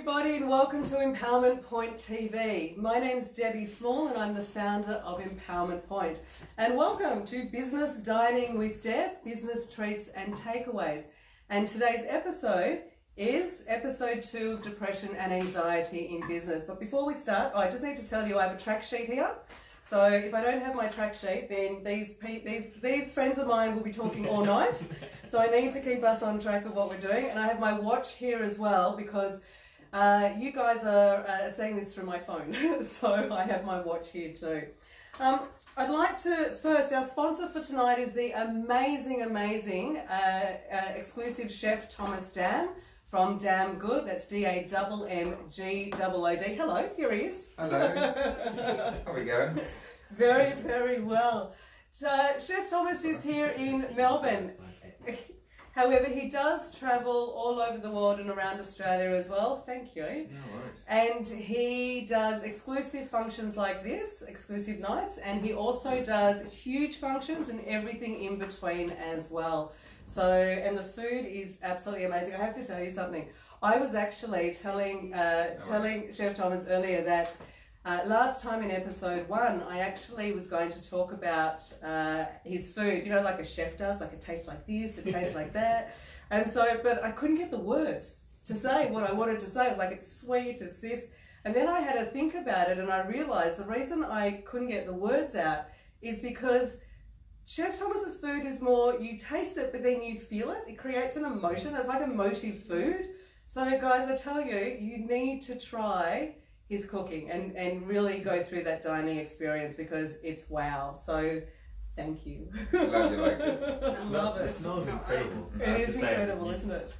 everybody, and welcome to Empowerment Point TV. My name's Debbie Small and I'm the founder of Empowerment Point. And welcome to Business Dining with Deb, Business Treats and Takeaways. And today's episode is episode 2 of Depression and Anxiety in Business. But before we start, I just need to tell you I have a track sheet here. So if I don't have my track sheet, then these friends of mine will be talking all night. So I need to keep us on track of what we're doing. And I have my watch here as well because you guys are seeing this through my phone. So I have my watch here too. I'd like to first, our sponsor for tonight is the amazing exclusive chef Thomas Dam from Damn Good. That's DAMMGOOD. Hello, here he is. Hello. How are we going? Very, very well. Chef Thomas is here in Melbourne. However, he does travel all over the world and around Australia as well. Thank you. No worries. And he does exclusive functions like this, exclusive nights, and he also does huge functions and everything in between as well. So, and the food is absolutely amazing. I have to tell you something. I was actually telling Chef Thomas earlier that last time in episode 1, I actually was going to talk about his food, you know, like a chef does, like it tastes like this, it tastes like that. And so, but I couldn't get the words to say what I wanted to say. I was like, it's sweet, it's this. And then I had to think about it and I realized the reason I couldn't get the words out is because Chef Thomas's food is more, you taste it, but then you feel it. It creates an emotion. It's like emotive food. So guys, I tell you, you need to try his cooking and really go through that dining experience because it's wow. So thank you. Glad you like it. I love it. It smells incredible. It is incredible, isn't it?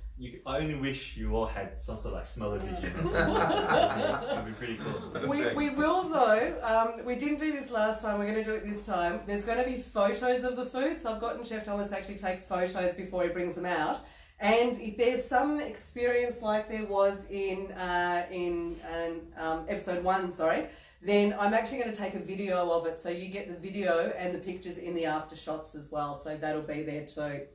I only wish you all had some sort of like smell-o-vision. That'd be pretty cool. We will though, we didn't do this last time, we're going to do it this time. There's going to be photos of the food, so I've gotten Chef Thomas to actually take photos before he brings them out. And if there's some experience like there was in episode 1, then I'm actually going to take a video of it, so you get the video and the pictures in the after shots as well, so that'll be there too.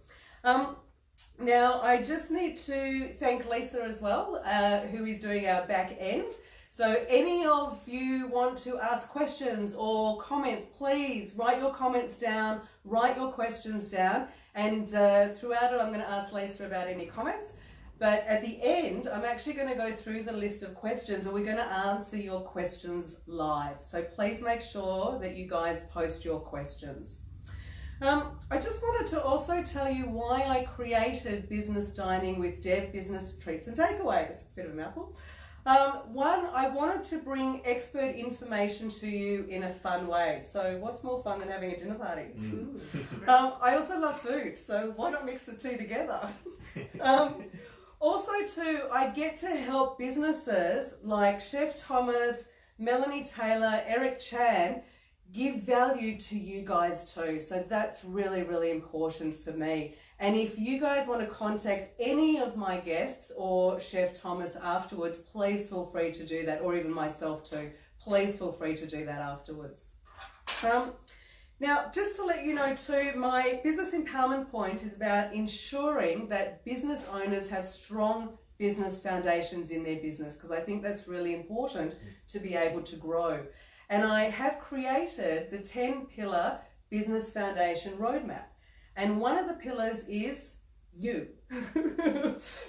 Now, I just need to thank Lisa as well, who is doing our back end. So any of you want to ask questions or comments, please write your comments down, write your questions down, and throughout it I'm going to ask Lisa about any comments. But at the end, I'm actually going to go through the list of questions and we're going to answer your questions live. So please make sure that you guys post your questions. I just wanted to also tell you why I created Business Dining with Deb, Business Treats and Takeaways. It's a bit of a mouthful. One, I wanted to bring expert information to you in a fun way. So what's more fun than having a dinner party? I also love food, so why not mix the two together? Also too, I get to help businesses like Chef Thomas, Melanie Taylor, Eric Chan, give value to you guys too. So that's really, really important for me. And if you guys want to contact any of my guests or Chef Thomas afterwards, please feel free to do that, or even myself too. Please feel free to do that afterwards. Now, just to let you know too, my Business Empowerment Point is about ensuring that business owners have strong business foundations in their business, because I think that's really important to be able to grow. And I have created the 10-pillar business foundation roadmap. And one of the pillars is you.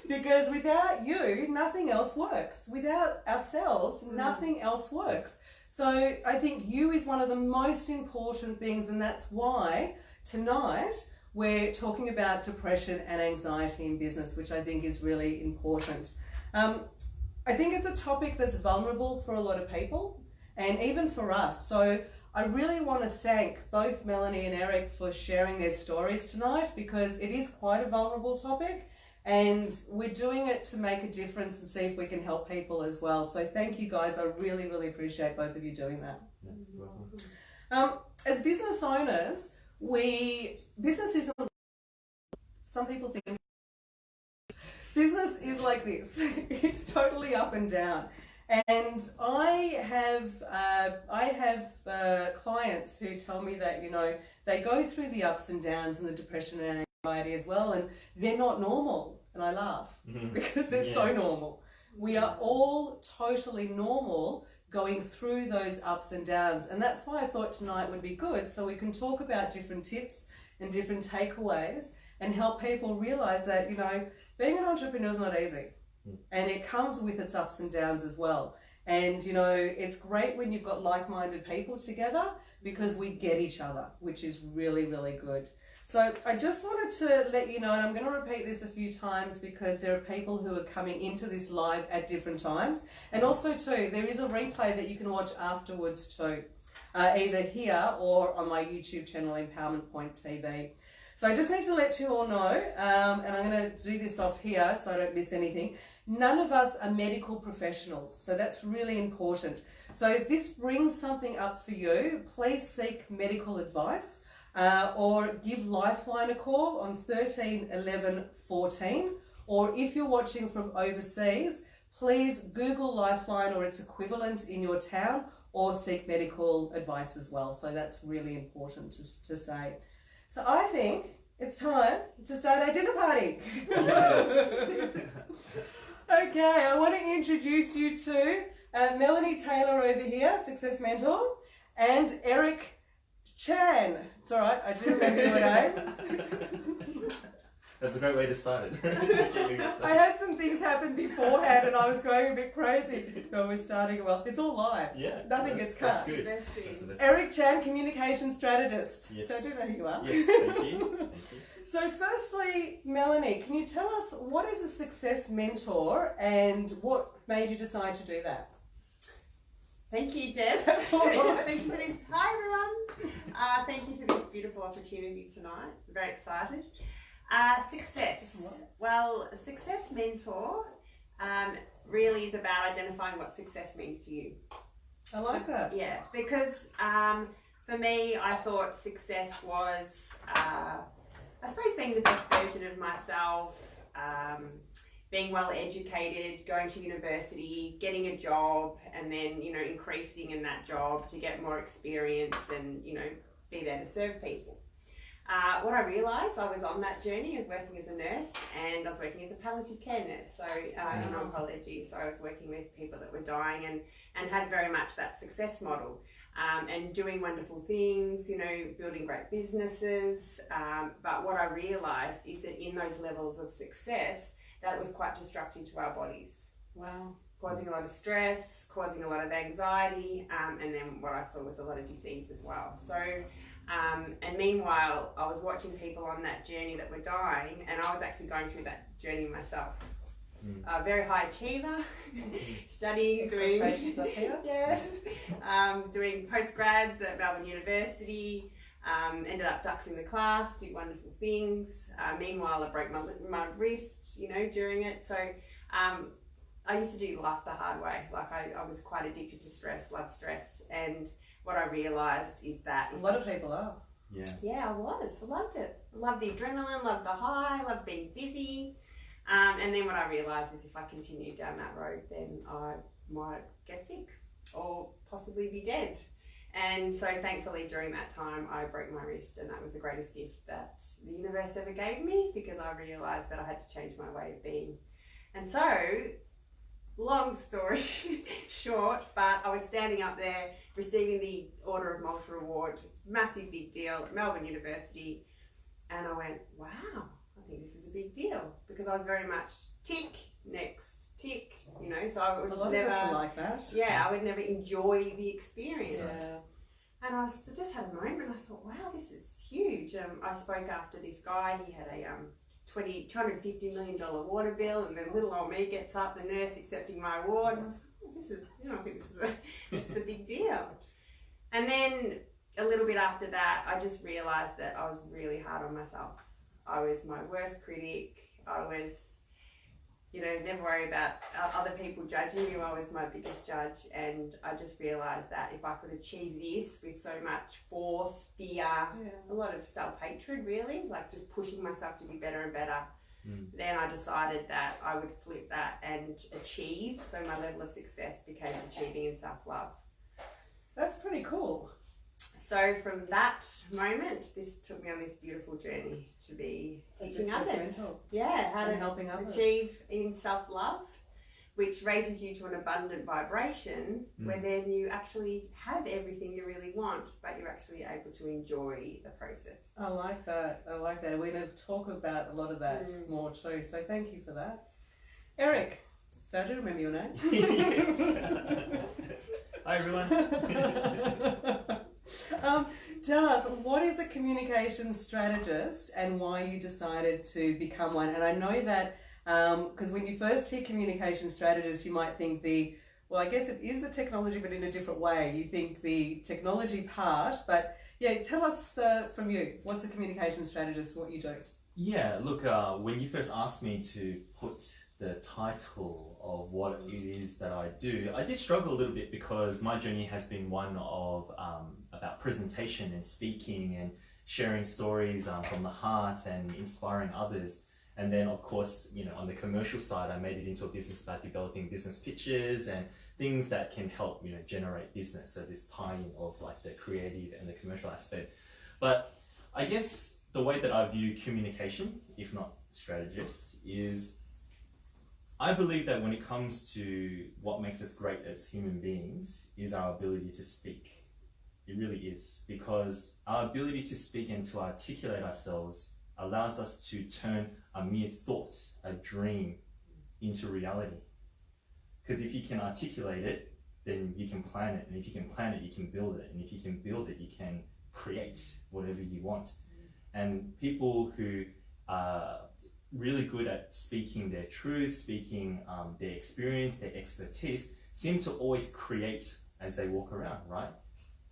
Because without you, nothing else works. Without ourselves, nothing else works. So I think you is one of the most important things, and that's why tonight we're talking about depression and anxiety in business, which I think is really important. I think it's a topic that's vulnerable for a lot of people, and even for us. So I really want to thank both Melanie and Eric for sharing their stories tonight, because it is quite a vulnerable topic and we're doing it to make a difference and see if we can help people as well. So thank you guys. I really, really appreciate both of you doing that. As business owners, business isn't, some people think business is like this. It's totally up and down. And I have clients who tell me that, you know, they go through the ups and downs and the depression and anxiety as well, and they're not normal. And I laugh because they're so normal. We are all totally normal going through those ups and downs. And that's why I thought tonight would be good, so we can talk about different tips and different takeaways and help people realize that, you know, being an entrepreneur is not easy. And it comes with its ups and downs as well. And, you know, it's great when you've got like-minded people together because we get each other, which is really, really good. So I just wanted to let you know, and I'm going to repeat this a few times because there are people who are coming into this live at different times. And also too, there is a replay that you can watch afterwards too, either here or on my YouTube channel, Empowerment Point TV. So I just need to let you all know, and I'm going to do this off here so I don't miss anything. None of us are medical professionals, so that's really important. So if this brings something up for you, please seek medical advice. Or give Lifeline a call on 13 11 14, or if you're watching from overseas, please Google Lifeline or its equivalent in your town, or seek medical advice as well. So that's really important to say. So I think it's time to start our dinner party. Okay, I want to introduce you to Melanie Taylor over here, Success Mentor, and Eric Chan. It's all right, I do remember your name. That's a great way to start it. I had some things happen beforehand and I was going a bit crazy. No, we're starting well. It's all live. Yeah. Nothing gets cut. That's good. That's That's the best. Eric Chan, communication strategist. Yes. So I do know who you are. Yes, thank you. Thank you. So firstly, Melanie, can you tell us what is a success mentor and what made you decide to do that? Thank you, Deb. That's all right. Thank you for this. Hi, everyone. Thank you for this beautiful opportunity tonight. Very excited. Success. Well, a success mentor really is about identifying what success means to you. I like that. Yeah, because for me, I thought success was, I suppose, being the best version of myself, being well educated, going to university, getting a job, and then, you know, increasing in that job to get more experience and, you know, be there to serve people. What I realised, I was on that journey of working as a nurse, and I was working as a palliative care nurse, so in oncology. So I was working with people that were dying and had very much that success model, and doing wonderful things, you know, building great businesses. But what I realised is that in those levels of success, that it was quite destructive to our bodies. Wow. Causing a lot of stress, causing a lot of anxiety, and then what I saw was a lot of disease as well. So, and meanwhile, I was watching people on that journey that were dying, and I was actually going through that journey myself. Very high achiever, studying, doing Expectations up here? yes, doing postgrads at Melbourne University. Ended up duxing the class, did wonderful things. Meanwhile, I broke my wrist, you know, during it. So I used to do life the hard way. Like I was quite addicted to stress, loved stress. And what I realised is that... A lot of people are. Yeah. Yeah, I was. I loved it. I loved the adrenaline, loved the high, loved being busy. And then what I realised is if I continued down that road, then I might get sick or possibly be dead. And so thankfully during that time I broke my wrist, and that was the greatest gift that the universe ever gave me, because I realised that I had to change my way of being. And so, long story short, but I was standing up there receiving the Order of Malta Award, massive big deal at Melbourne University, and I went, wow, I think this is a big deal, because I was very much tick, next, tick, you know, so I would A lot never... of us are like that. Yeah, I would never enjoy the experience. Yeah. And I just had a moment, I thought, wow, this is huge. I spoke after this guy, he had a $250 million water bill, and then little old me gets up, the nurse accepting my award, and I was like, oh, this is, you know, I think this is a big deal. And then a little bit after that, I just realised that I was really hard on myself. I was my worst critic. I was, you know, never worry about other people judging you. I was my biggest judge, and I just realised that if I could achieve this with so much force, fear, a lot of self-hatred really, like just pushing myself to be better and better, then I decided that I would flip that and achieve. So my level of success became achieving and self-love. That's pretty cool. So from that moment, this took me on this beautiful journey to be teaching Success others. mentor. Yeah, how And to helping others. achieve in self-love, which raises you to an abundant vibration where then you actually have everything you really want, but you're actually able to enjoy the process. I like that. I like that. We're going to talk about a lot of that more too. So thank you for that. Eric, so I do remember your name. Yes. Hi everyone. Tell us, what is a communication strategist and why you decided to become one? And I know that because when you first hear communication strategist, you might think I guess it is the technology, but in a different way. You think the technology part, but yeah, tell us from you, what's a communication strategist, what you do? Yeah, look, when you first asked me to put the title of what it is that I do, I did struggle a little bit because my journey has been one of about presentation and speaking and sharing stories from the heart and inspiring others. And then, of course, on the commercial side, I made it into a business about developing business pitches and things that can help, generate business. So this tie-in of like the creative and the commercial aspect. But I guess the way that I view communication, if not strategist, is I believe that when it comes to what makes us great as human beings is our ability to speak. It really is, because our ability to speak and to articulate ourselves allows us to turn a mere thought, a dream, into reality. Because if you can articulate it, then you can plan it. And if you can plan it, you can build it. And if you can build it, you can create whatever you want. And people who are really good at speaking their truth, speaking their experience, their expertise, seem to always create as they walk around, right?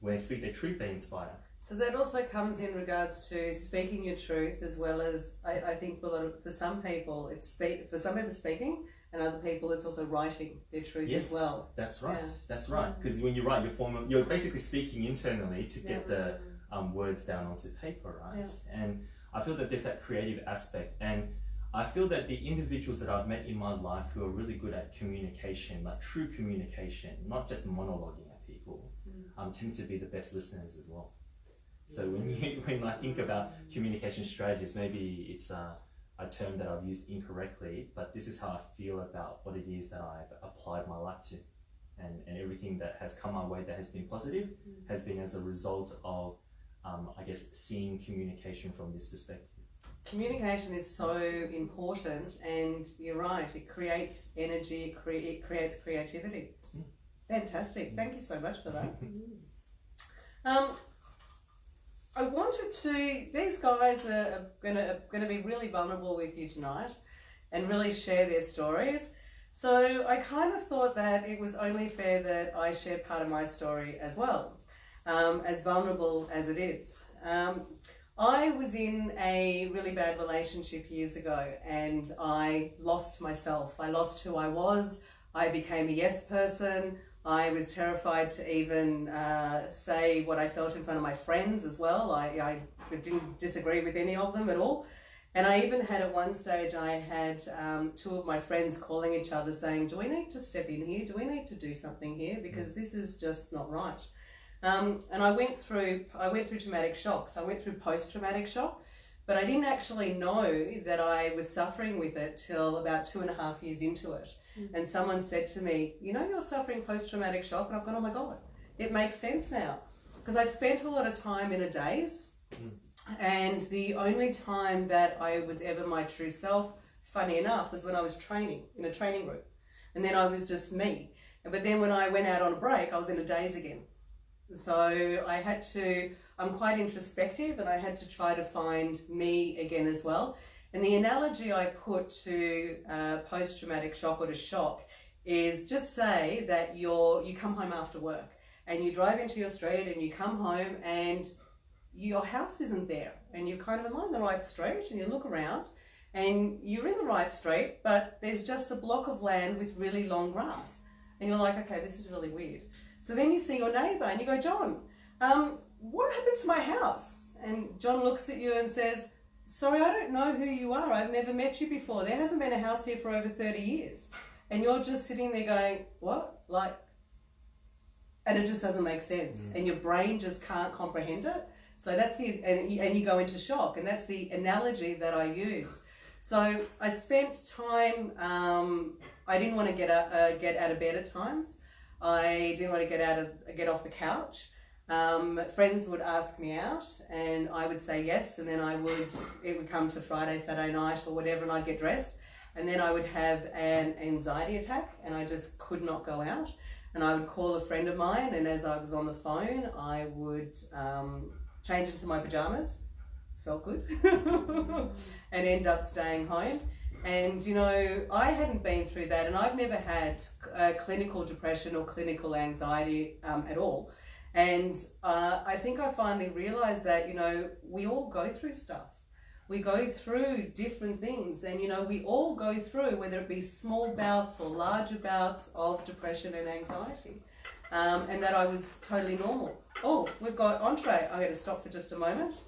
When they speak their truth, they inspire. So that also comes in regards to speaking your truth, as well as I think for some people it's speaking, and other people it's also writing their truth as well. That's right. Yeah. That's right. Because when you write, you're basically speaking internally to get the words down onto paper, right? Yeah. And I feel that there's that creative aspect, and I feel that the individuals that I've met in my life who are really good at communication, like true communication, not just monologuing at people, tend to be the best listeners as well. So when I think about communication strategies, maybe it's a term that I've used incorrectly, but this is how I feel about what it is that I've applied my life to. And everything that has come my way that has been positive has been as a result of, I guess, seeing communication from this perspective. Communication is so important, and you're right, it creates energy, it creates creativity. Fantastic. Thank you so much for that. I wanted to, these guys are gonna be really vulnerable with you tonight and really share their stories. So I kind of thought that it was only fair that I share part of my story as well, as vulnerable as it is. I was in a really bad relationship years ago, and I lost myself. I lost who I was. I became a yes person. I was terrified to even say what I felt in front of my friends as well. I didn't disagree with any of them at all. And I even had at one stage, I had two of my friends calling each other saying, do we need to step in here? Do we need to do something here? Because this is just not right. And I went through traumatic shocks. I went through post-traumatic shock, but I didn't actually know that I was suffering with it till about 2.5 years into it. And someone said to me, you're suffering post-traumatic shock. And I've gone, oh my God, it makes sense now. Because I spent a lot of time in a daze. And the only time that I was ever my true self, funny enough, was when I was training in a training group. And then I was just me. But then when I went out on a break, I was in a daze again. So I'm quite introspective, and I had to try to find me again as well. And the analogy I put to post-traumatic shock or to shock is just say that you come home after work and you drive into your street and you come home and your house isn't there, and you kind of, am I in the right street? And you look around and you're in the right street, but there's just a block of land with really long grass. And you're like, okay, this is really weird. So then you see your neighbour and you go, John, what happened to my house? And John looks at you and says, sorry, I don't know who you are. I've never met you before. There hasn't been a house here for over 30 years. And you're just sitting there going, what? And it just doesn't make sense. And your brain just can't comprehend it. So that's and you go into shock. And that's the analogy that I use. So I spent time, I didn't want to get out of bed at times. I didn't want to get off the couch. Friends would ask me out, and I would say yes, and then it would come to Friday, Saturday night, or whatever, and I'd get dressed, and then I would have an anxiety attack, and I just could not go out. And I would call a friend of mine, and as I was on the phone, I would change into my pajamas, felt good, and end up staying home. And you know, I hadn't been through that, and I've never had clinical depression or clinical anxiety at all. And I think I finally realised that, you know, we all go through stuff. We go through different things, and you know, we all go through, whether it be small bouts or larger bouts of depression and anxiety, and that I was totally normal. Oh, we've got entree. I'm going to stop for just a moment.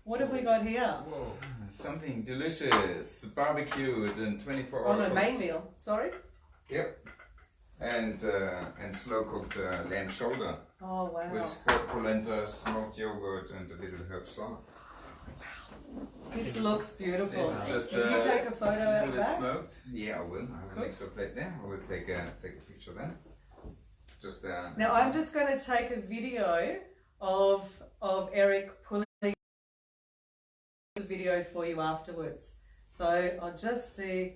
What have we got here? Whoa, something delicious, barbecued in 24 hours. Oh no, main meal. Sorry. Yep. And slow cooked lamb shoulder Oh wow. with hot polenta, smoked yogurt, and a little herb salad. This looks beautiful. This is just Did you take a photo a out little of bit that? smoked. Yeah, I will. I have Cool. an extra plate there. I will take a picture then. Just Now I'm just going to take a video of Eric pulling the video for you afterwards. So I'll just do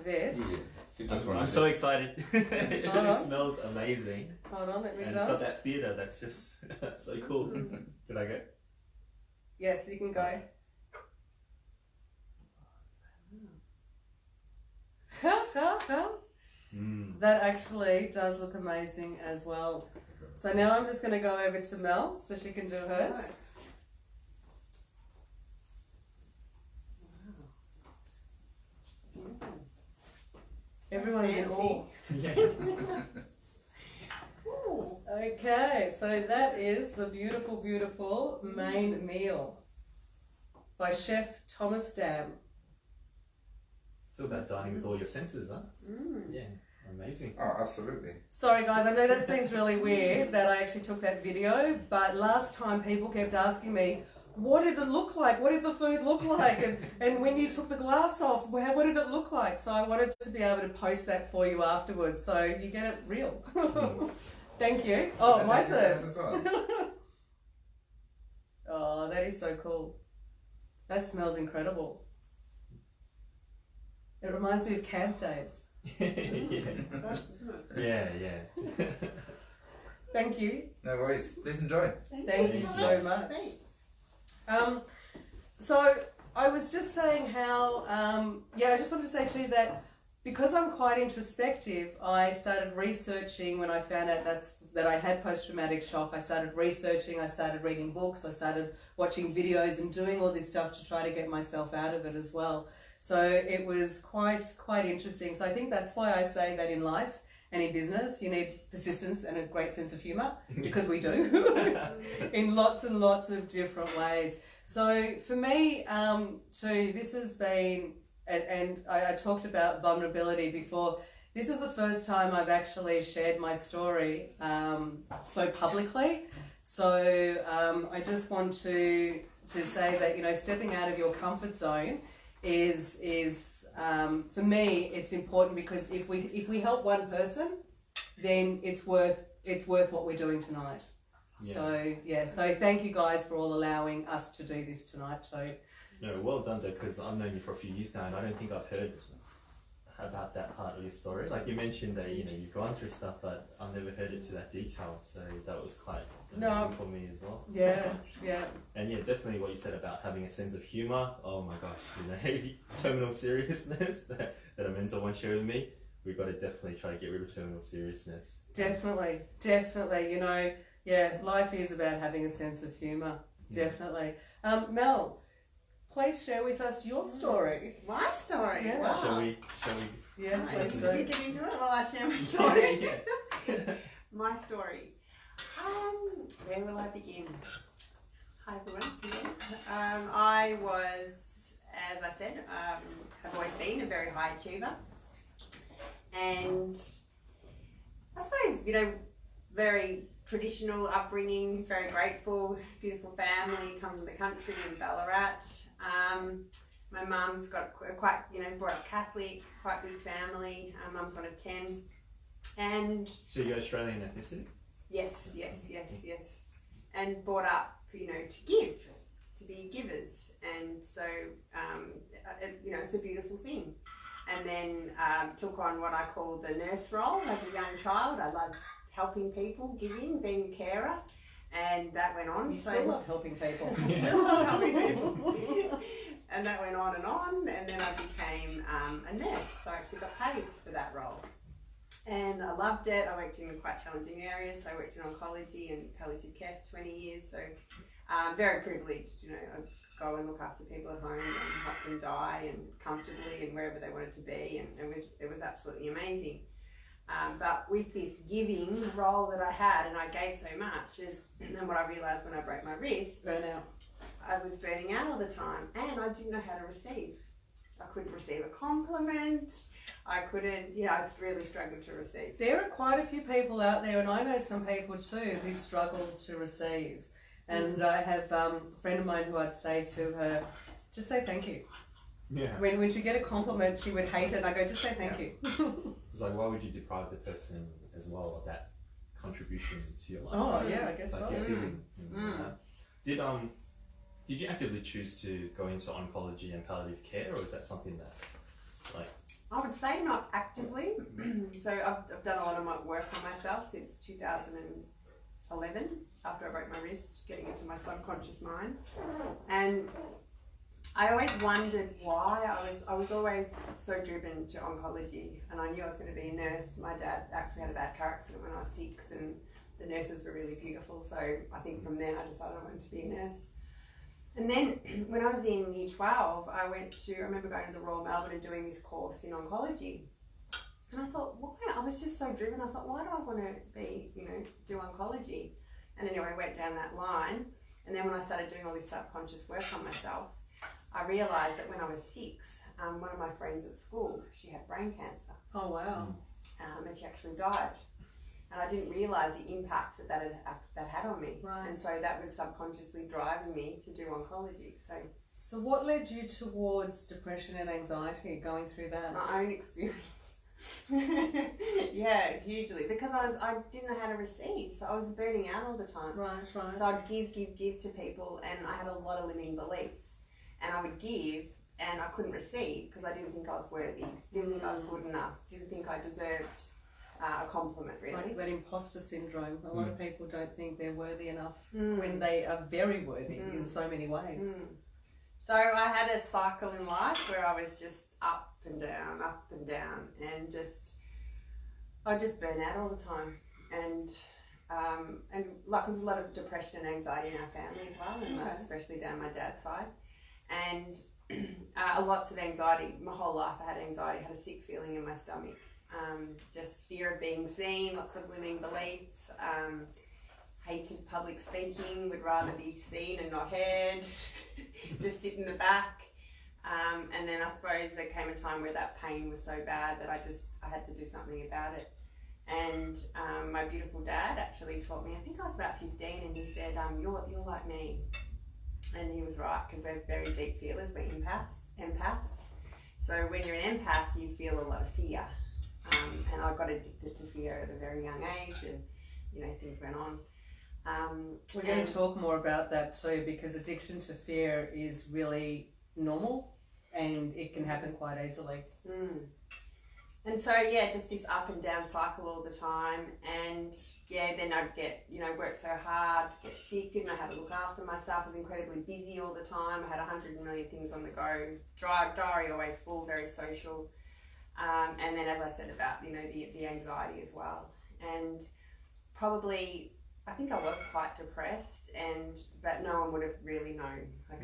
this. You just I'm want so excited. It Hold on. smells amazing. Hold on, let me And it's got just. that theatre that's just so cool. Did I go? Yes, you can go. That actually does look amazing as well. So now I'm just going to go over to Mel so she can do hers. Right. Everyone's in awe. Yeah. Ooh. Okay, so that is the beautiful, beautiful main meal by Chef Thomas Dam. It's all about dining with all your senses, huh? Yeah, amazing. Oh, absolutely. Sorry guys, I know that seems really weird that I actually took that video, but last time people kept asking me, what did it look like? What did the food look like? And when you took the glass off, what did it look like? So I wanted to be able to post that for you afterwards, so you get it real. Thank you. Oh, my turn. As well. Oh, that is so cool. That smells incredible. It reminds me of camp days. Yeah, yeah. Thank you. No worries. Please enjoy. Thank you so much. Thanks. So I was just saying how, I just wanted to say too that because I'm quite introspective, I started researching when I found out that I had post-traumatic shock. I started researching, I started reading books, I started watching videos and doing all this stuff to try to get myself out of it as well. So it was quite interesting. So I think that's why I say that in life and in business, you need persistence and a great sense of humour, because we do, in lots and lots of different ways. So for me, too, this has been, and I talked about vulnerability before, this is the first time I've actually shared my story so publicly. So I just want to say that, you know, stepping out of your comfort zone is for me, it's important, because if we help one person, then it's worth what we're doing tonight. Yeah. So thank you guys for all allowing us to do this tonight too. No, well done though, because I've known you for a few years now, and I don't think I've heard about that part of your story. Like you mentioned that, you know, you've gone through stuff, but I've never heard it to that detail. So that was quite amazing for me as well. Yeah. And yeah, definitely what you said about having a sense of humour. Oh my gosh, you know, terminal seriousness that a mentor once shared with me. We've got to definitely try to get rid of terminal seriousness. Definitely. You know, life is about having a sense of humour. Definitely. Mel, please share with us your story. My story. Yeah. Wow. Shall we? Yeah, Nice. please You do. get into it while I share my story. Yeah. My story. Where will I begin? Hi everyone. Again. I was, as I said, have always been a very high achiever, and I suppose, you know, very traditional upbringing, very grateful, beautiful family, come from the country in Ballarat. My mum's got quite, brought up Catholic, quite big family. Mum's one of 10. And So you're Australian ethnicity? yes. And brought up, to give, to be givers. And so, it's a beautiful thing. And then took on what I call the nurse role as a young child. I loved helping people, giving, being a carer. And that went on. You still love helping people. Still love helping people. And that went on. And then I became a nurse. So I actually got paid for that role. And I loved it. I worked in quite challenging areas. So I worked in oncology and palliative care for 20 years. So very privileged, I go and look after people at home and help them die and comfortably and wherever they wanted to be. And it was absolutely amazing. But with this giving role that I had, and I gave so much, and what I realised when I broke my wrist, Burnout. I was burning out all the time, and I didn't know how to receive. I couldn't receive a compliment. I couldn't, I really struggled to receive. There are quite a few people out there, and I know some people too, who struggle to receive. And I have a friend of mine who I'd say to her, just say thank you. Yeah. When she get a compliment, she would hate it, and I go, just say thank you. It's like, why would you deprive the person as well of that contribution to your life? Oh, yeah, I guess Like so. your feeling and that. Did you actively choose to go into oncology and palliative care, or is that something that, like? I would say not actively. So I've done a lot of my work on myself since 2011, after I broke my wrist, getting into my subconscious mind. And I always wondered why I was always so driven to oncology, and I knew I was going to be a nurse. My dad actually had a bad car accident when I was 6, and the nurses were really beautiful. So I think from then I decided I wanted to be a nurse. And then when I was in year 12, I remember going to the Royal Melbourne and doing this course in oncology. And I thought, why? I was just so driven. I thought, why do I want to be, do oncology? And anyway, I went down that line. And then when I started doing all this subconscious work on myself, I realised that when I was 6, one of my friends at school, she had brain cancer. Oh, wow. And she actually died. And I didn't realise the impact that had on me. Right. And so that was subconsciously driving me to do oncology. So what led you towards depression and anxiety, going through that? My own experience. Yeah, hugely. Because I didn't know how to receive. So I was burning out all the time. Right. So I'd give to people, and I had a lot of limiting beliefs. And I would give, and I couldn't receive because I didn't think I was worthy, didn't think I was good enough, didn't think I deserved a compliment, really. It's like that imposter syndrome. A lot of people don't think they're worthy enough when they are very worthy in so many ways. So I had a cycle in life where I was just up and down, and I just burn out all the time. And like there's a lot of depression and anxiety in our family as well, and especially down my dad's side. And lots of anxiety. My whole life I had anxiety, I had a sick feeling in my stomach. Just fear of being seen, lots of limiting beliefs, hated public speaking, would rather be seen and not heard, just sit in the back. And then I suppose there came a time where that pain was so bad that I had to do something about it. And my beautiful dad actually taught me, I think I was about 15, and he said, you're like me. And he was right, because we're very deep feelers, we're empaths. So when you're an empath, you feel a lot of fear. And I got addicted to fear at a very young age, and things went on. We're going to talk more about that too, because addiction to fear is really normal, and it can happen quite easily. And so just this up and down cycle all the time, and then I'd get work so hard, get sick, didn't know how to look after myself, was incredibly busy all the time. I had 100 million things on the go, diary always full, very social. And then, as I said about the anxiety as well, and probably I think I was quite depressed, but no one would have really known. I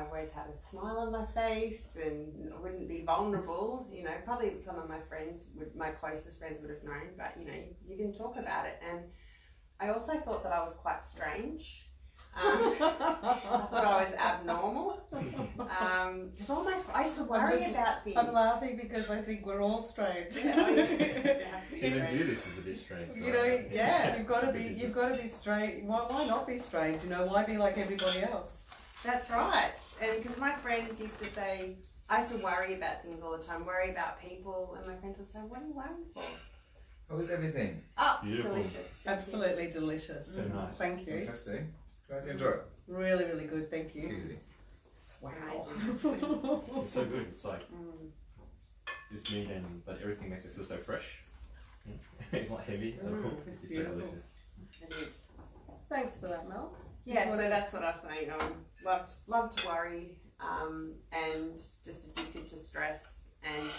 always had a smile on my face and I wouldn't be vulnerable. Probably some of my friends, my closest friends, would have known, but you didn't talk about it. And I also thought that I was quite strange. I thought I was abnormal. Because I used to worry about things. I'm laughing because I think we're all strange. To even do this is a bit strange. You've got to be strange. Why not be strange? Why be like everybody else? That's right. And because my friends used to say, I used to worry about things all the time, worry about people, and my friends would say, "What are you worrying for?" How was everything? Oh, Beautiful. delicious. Thank you. Absolutely delicious. So nice. Thank you. Interesting. Glad you enjoy it. Really, really good. Thank you. Easy. Wow. It's so good. It's like Mm. this meat and but everything makes it feel so fresh. It's not heavy at all. It's It's so beautiful. delicious. It is. Thanks for that, Mel. Yeah, so that's what I was saying. Loved to worry, and just addicted to stress, and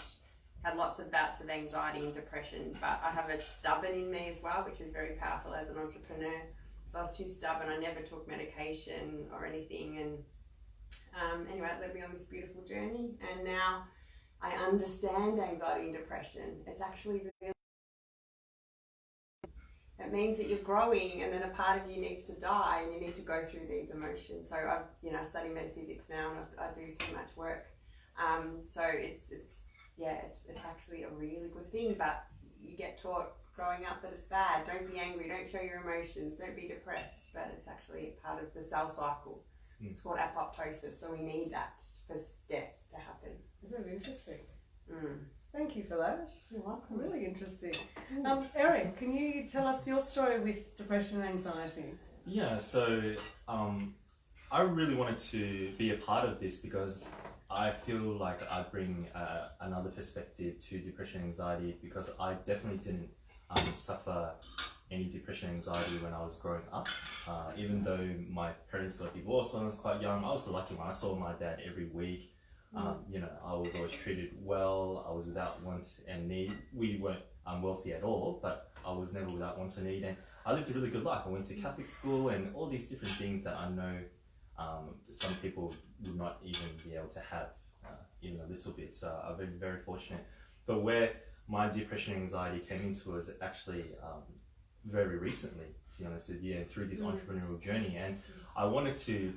had lots of bouts of anxiety and depression. But I have a stubborn in me as well, which is very powerful as an entrepreneur. So I was too stubborn. I never took medication or anything, and anyway, it led me on this beautiful journey. And now I understand anxiety and depression. It's actually really. It means that you're growing, and then a part of you needs to die, and you need to go through these emotions. So I study metaphysics now, and I do so much work. So it's actually a really good thing. But you get taught growing up that it's bad. Don't be angry. Don't show your emotions. Don't be depressed. But it's actually a part of the cell cycle. It's called apoptosis. So we need that for death to happen. Isn't it interesting? Mm. Thank you for that. You're welcome. Really interesting. Erin, can you tell us your story with depression and anxiety? Yeah, so I really wanted to be a part of this because I feel like I bring another perspective to depression and anxiety, because I definitely didn't suffer any depression and anxiety when I was growing up. Even though my parents got divorced when I was quite young, I was the lucky one. I saw my dad every week. I was always treated well. I was without want and need. We weren't wealthy at all, but I was never without want or need, and I lived a really good life. I went to Catholic school and all these different things that I know some people would not even be able to have, even a little bit. So I've been very fortunate. But where my depression and anxiety came into was actually very recently, to be honest with you, and through this entrepreneurial journey. And I wanted to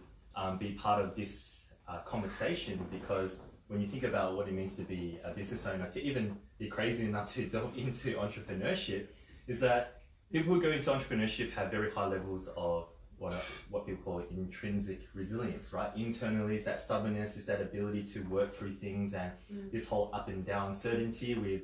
be part of this conversation, because when you think about what it means to be a business owner, to even be crazy enough to delve into entrepreneurship, is that people who go into entrepreneurship have very high levels of what people call intrinsic resilience, right? Internally, it's that stubbornness, it's that ability to work through things, and this whole up and down certainty with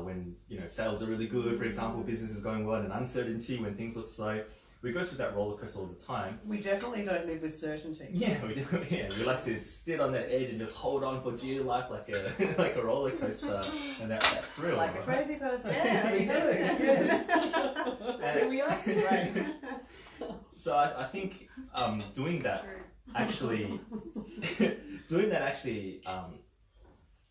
when sales are really good, for example, business is going well, and uncertainty when things look slow. We go through that roller coaster all the time. We definitely don't live with certainty. Yeah, we do. Yeah, we like to sit on that edge and just hold on for dear life, like a like a roller coaster, and that thrill. Like a right? crazy person. Yeah, we do. Yes. So we are strange. So I think doing that actually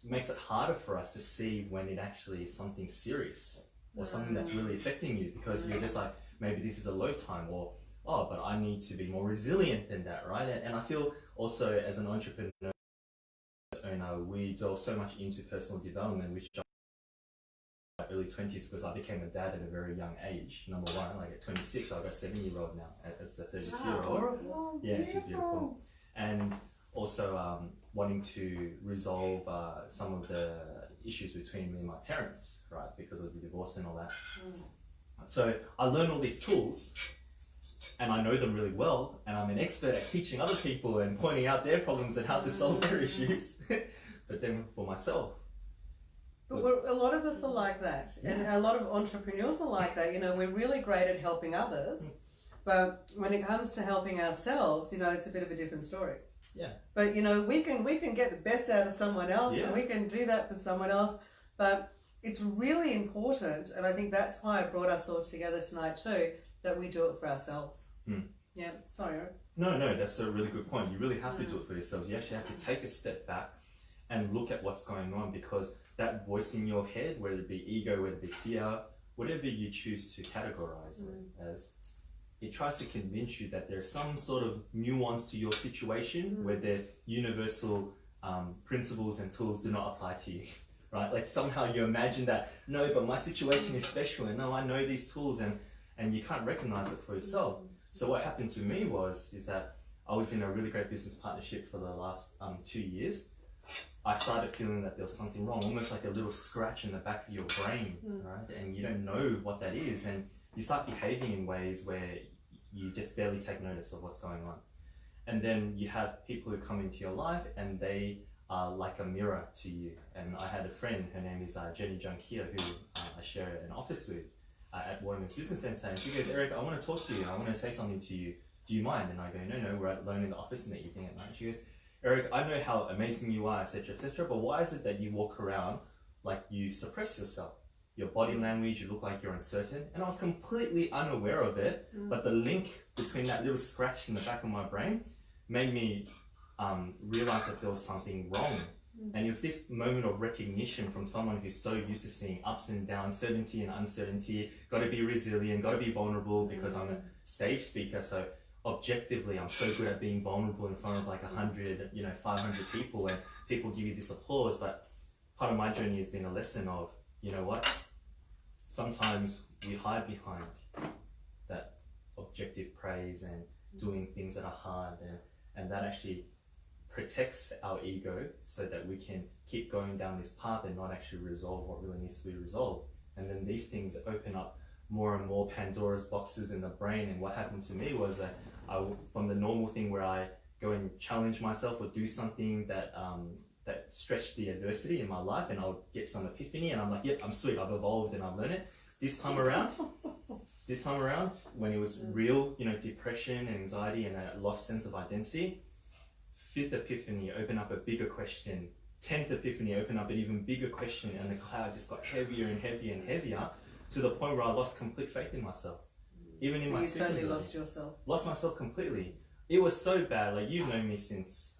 makes it harder for us to see when it actually is something serious or something that's really affecting you, because you're just like, maybe this is a low time, or but I need to be more resilient than that, right? And I feel also as an entrepreneur owner, we delve so much into personal development, which my early 20s, because I became a dad at a very young age. Number one, like at 26, I've got a 7-year-old now as a 32-year-old. Yeah, she's beautiful. And also wanting to resolve some of the issues between me and my parents, right, because of the divorce and all that. So I learned all these tools, and I know them really well, and I'm an expert at teaching other people and pointing out their problems and how to solve their issues. But then for myself, But a lot of us are like that, and a lot of entrepreneurs are like that. We're really great at helping others, but when it comes to helping ourselves, it's a bit of a different story. Yeah. But we can get the best out of someone else, and we can do that for someone else. But it's really important, and I think that's why I brought us all together tonight too, that we do it for ourselves. Yeah. Sorry, Eric. No, that's a really good point. You really have to do it for yourselves. You actually have to take a step back and look at what's going on, because that voice in your head, whether it be ego, whether it be fear, whatever you choose to categorize it as, it tries to convince you that there's some sort of nuance to your situation where the universal principles and tools do not apply to you, right? Like somehow you imagine that, no, but my situation is special, and no, I know these tools, and you can't recognize it for yourself. So what happened to me is that I was in a really great business partnership for the last 2 years. I started feeling that there was something wrong, almost like a little scratch in the back of your brain, right? And you don't know what that is, and you start behaving in ways where you just barely take notice of what's going on. And then you have people who come into your life, and they are like a mirror to you. And I had a friend, her name is Jenny Junkia, who I share an office with at Waterman's Business Centre, and she goes, Eric, I want to talk to you, I want to say something to you. Do you mind? And I go, no, we're alone in the office in the evening at night. She goes, Eric, I know how amazing you are, etc., but why is it that you walk around like you suppress yourself? Your body language, you look like you're uncertain. And I was completely unaware of it, but the link between that little scratch in the back of my brain made me realize that there was something wrong. And it was this moment of recognition from someone who's so used to seeing ups and downs, certainty and uncertainty, got to be resilient, got to be vulnerable, because I'm a stage speaker. So objectively, I'm so good at being vulnerable in front of like 100, 500 people, and people give you this applause. But part of my journey has been a lesson of, you know what, sometimes we hide behind that objective praise and doing things that are hard, and that actually protects our ego so that we can keep going down this path and not actually resolve what really needs to be resolved. And then these things open up more and more Pandora's boxes in the brain. And what happened to me was that from the normal thing where I go and challenge myself or do something that that stretched the adversity in my life, and I'll get some epiphany, and I'm like, yep, I'm sweet, I've evolved and I've learned it. This time around, when it was real, depression and anxiety and a lost sense of identity, 5th epiphany opened up a bigger question. 10th epiphany opened up an even bigger question, and the cloud just got heavier and heavier and heavier, to the point where I lost complete faith in myself. Even in my you totally ability. lost yourself. Lost myself completely. It was so bad. Like, you've known me since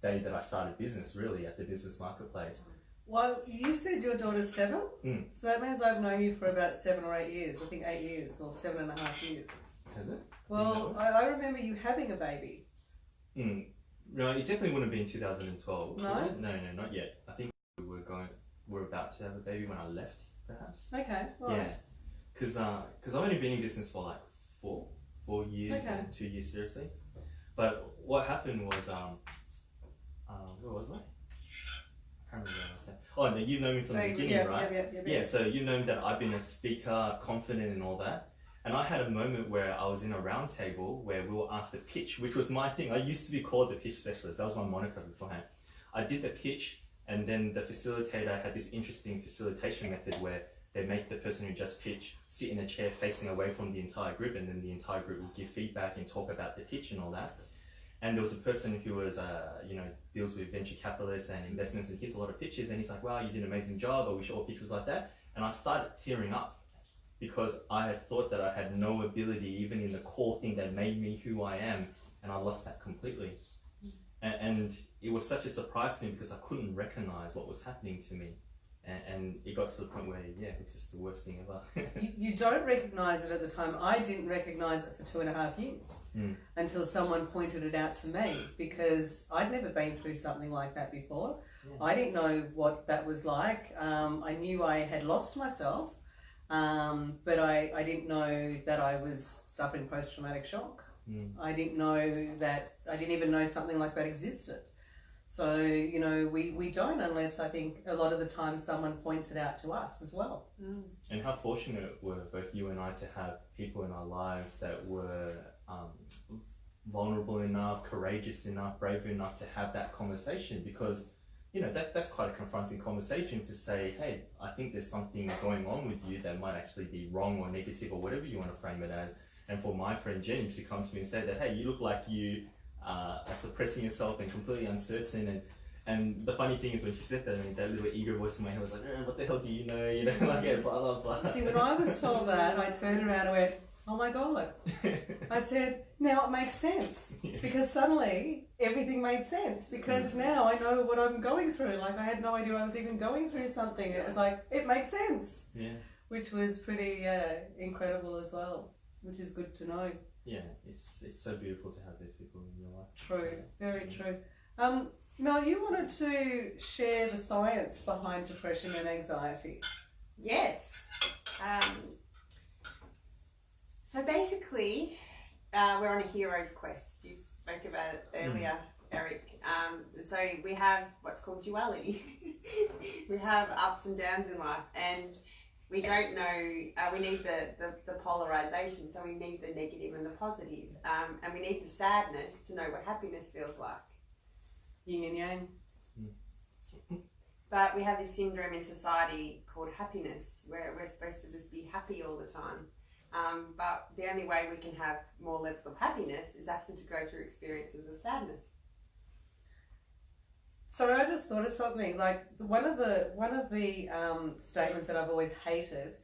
day that I started business, really, at the business marketplace. Well, you said your daughter's 7, so that means I've known you for about 7 or 8 years. I think 8 years or 7.5 years. Has it? Well, I remember you having a baby. No, it definitely wouldn't be in 2012. No? Was it? No, not yet. I think we're about to have a baby when I left, perhaps. Okay, right. Yeah, because I've only been in business for like 4 years, Okay. and 2 years seriously. But what happened was, where was I? I can't remember what I said. Oh no, you've known me from the beginning, right? Yeah, so you've known that I've been a speaker, confident and all that. And I had a moment where I was in a round table where we were asked to pitch, which was my thing. I used to be called the pitch specialist. That was my moniker beforehand. I did the pitch, and then the facilitator had this interesting facilitation method where they make the person who just pitched sit in a chair facing away from the entire group, and then the entire group would give feedback and talk about the pitch and all that. And there was a person who was, deals with venture capitalists and investments, and here's a lot of pitches, and he's like, wow, you did an amazing job, I wish all pitch was like that. And I started tearing up, because I had thought that I had no ability, even in the core thing that made me who I am, and I lost that completely. And it was such a surprise to me, because I couldn't recognize what was happening to me. And it got to the point where, it's just the worst thing ever. You don't recognise it at the time. I didn't recognise it for 2.5 years until someone pointed it out to me, because I'd never been through something like that before. Yeah. I didn't know what that was like. I knew I had lost myself, but I didn't know that I was suffering post-traumatic shock. I didn't even know something like that existed. So, we don't, unless I think a lot of the time someone points it out to us as well. And how fortunate were both you and I to have people in our lives that were vulnerable enough, courageous enough, brave enough to have that conversation, because that's quite a confronting conversation to say, hey, I think there's something going on with you that might actually be wrong or negative or whatever you want to frame it as. And for my friend Jenny to come to me and say that, hey, you look like you are suppressing yourself and completely uncertain. And the funny thing is, when she said that, I mean, that little ego voice in my head was like, what the hell do you know? Like, blah, blah, blah. See, when I was told that, I turned around and went, oh my God. I said, now it makes sense. Because suddenly everything made sense. Because now I know what I'm going through. Like, I had no idea I was even going through something. It was like, it makes sense. Yeah. Which was pretty incredible as well, which is good to know. Yeah, it's so beautiful to have those people in your life. True, very true. Mel, you wanted to share the science behind depression and anxiety. Yes. So basically, we're on a hero's quest. You spoke about it earlier, Eric. And so we have what's called duality. We have ups and downs in life, and we don't know, we need the polarization, so we need the negative and the positive. And we need the sadness to know what happiness feels like. Yin and yang. But we have this syndrome in society called happiness, where we're supposed to just be happy all the time. But the only way we can have more levels of happiness is actually to go through experiences of sadness. So I just thought of something. Like one of the statements that I've always hated,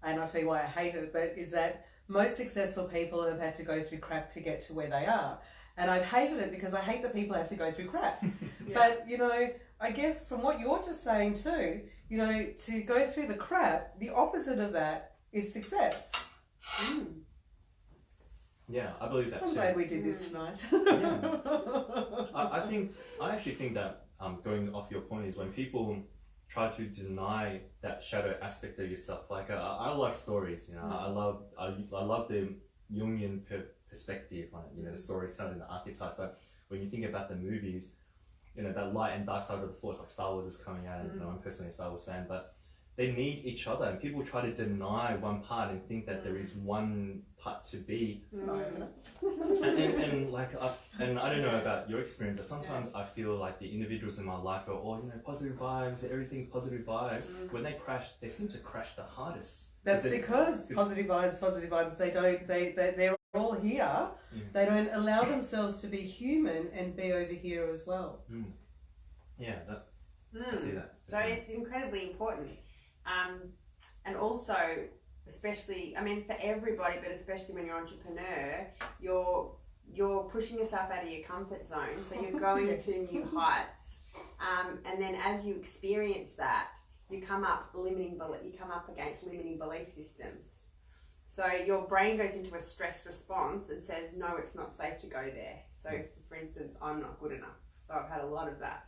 and I'll tell you why I hate it, but is that most successful people have had to go through crap to get to where they are. And I've hated it because I hate that people have to go through crap. Yeah. But, you know, I guess from what you're just saying too, you know, to go through the crap, the opposite of that is success. Yeah, I believe that I'm too. glad we did this tonight. I actually think that going off your point is when people try to deny that shadow aspect of yourself. Like I love stories, you know. I love the Jungian perspective on it, you know, the storytelling, the archetypes. But when you think about the movies, you know, that light and dark side of the force, like Star Wars is coming out, and you know, I'm personally a Star Wars fan, but they need each other, and people try to deny one part and think that there is one part to be. And like, and I don't know about your experience, but sometimes I feel like the individuals in my life are all, you know, positive vibes, everything's positive vibes. When they crash, they seem to crash the hardest. That's because positive vibes, they're all here. They don't allow themselves to be human and be over here as well. Yeah, I see that. So it's incredibly important. And also, especially, I mean, for everybody, but especially when you're an entrepreneur, you're pushing yourself out of your comfort zone. So you're going to new heights. And then as you experience that, you come up against limiting belief systems. So your brain goes into a stress response and says, no, it's not safe to go there. So for instance, I'm not good enough. So I've had a lot of that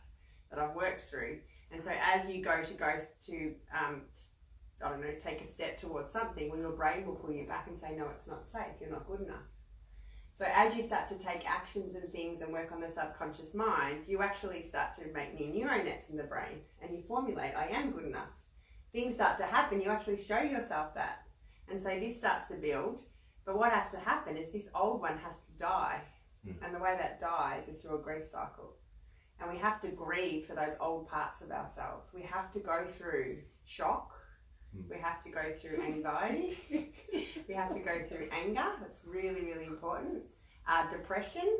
I've worked through. And so as you go to I don't know, take a step towards something, well, your brain will pull you back and say, no, it's not safe, you're not good enough. So as you start to take actions and things and work on the subconscious mind, you actually start to make new neural nets in the brain, and you formulate, I am good enough. Things start to happen, you actually show yourself that. And so this starts to build, but what has to happen is this old one has to die. And the way that dies is through a grief cycle. And we have to grieve for those old parts of ourselves. We have to go through shock. We have to go through anxiety. We have to go through anger. That's really, really important. Depression,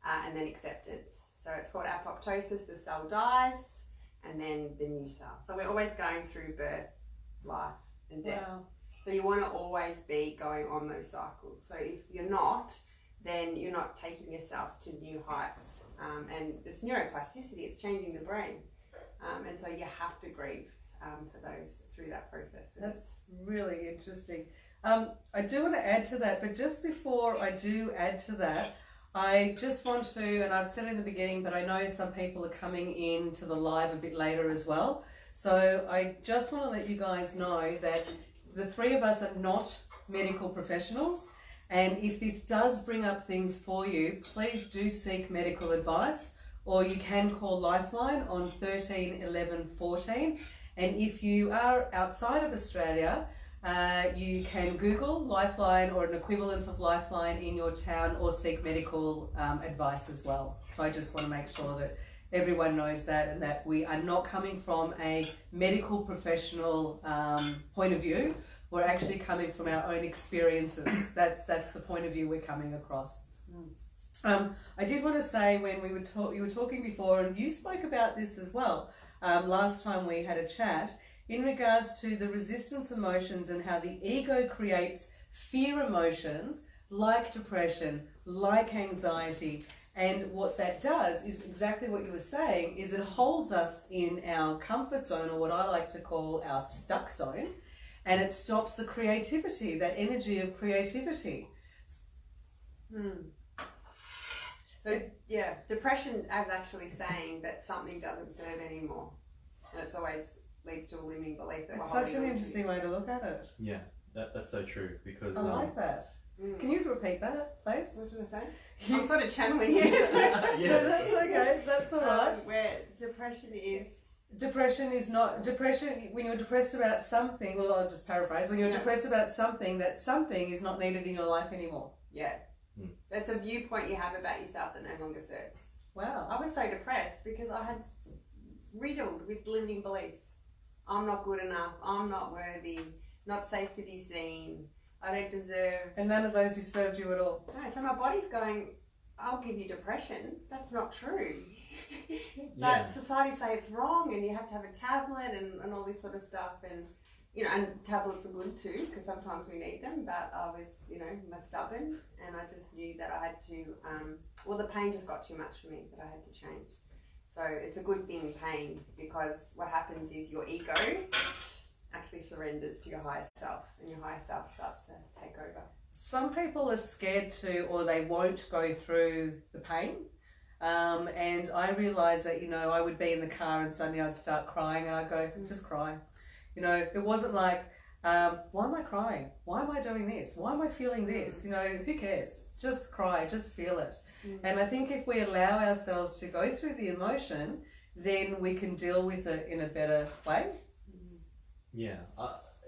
and then acceptance. So it's called apoptosis. The cell dies, and then the new cell. So we're always going through birth, life, and death. Wow. So you want to always be going on those cycles. So if you're not, then you're not taking yourself to new heights. And it's neuroplasticity, it's changing the brain. And so you have to grieve for those through that process. That's really interesting. I do want to add to that, but just before I do add to that, I just want to, and I've said it in the beginning, but I know some people are coming in to the live a bit later as well. So I just want to let you guys know that the three of us are not medical professionals. And if this does bring up things for you, please do seek medical advice, or you can call Lifeline on 13 11 14. And if you are outside of Australia, you can Google Lifeline or an equivalent of Lifeline in your town, or seek medical advice as well. So I just want to make sure that everyone knows that, and that we are not coming from a medical professional point of view. We're actually coming from our own experiences. That's the point of view we're coming across. I did want to say, when you were talking before, and you spoke about this as well last time we had a chat, in regards to the resistance emotions and how the ego creates fear emotions like depression, like anxiety. And what that does is exactly what you were saying, is it holds us in our comfort zone, or what I like to call our stuck zone. And it stops the creativity, that energy of creativity. So yeah, depression is actually saying that something doesn't serve anymore. And it's always leads to a limiting belief that It's we're such an holding on interesting way to look at it. Yeah, that's so true, because I like that. Can you repeat that, please? What did I say? I'm sort of channeling it. No, that's okay. That's all right. Where depression is... Depression is not... Depression, when you're depressed about something, well, I'll just paraphrase. When you're depressed about something, that something is not needed in your life anymore. Yeah. That's a viewpoint you have about yourself that no longer serves. Wow. I was so depressed because I had riddled with limiting beliefs. I'm not good enough. I'm not worthy. Not safe to be seen. I don't deserve. And none of those who served you at all. No, so my body's going, I'll give you depression. That's not true. Yeah. But society say it's wrong and you have to have a tablet and all this sort of stuff. And, you know, and tablets are good too because sometimes we need them. But I was, you know, stubborn and I just knew that I had to, well, the pain just got too much for me that I had to change. So it's a good thing, pain, because what happens is your ego actually surrenders to your higher self and your higher self starts to take over. Some people are scared to, or they won't go through the pain. And I realised that, you know, I would be in the car and suddenly I'd start crying and I'd go, just cry. You know, it wasn't like, why am I crying? Why am I doing this? Why am I feeling this? You know, who cares? Just cry, just feel it. And I think if we allow ourselves to go through the emotion, then we can deal with it in a better way. Yeah,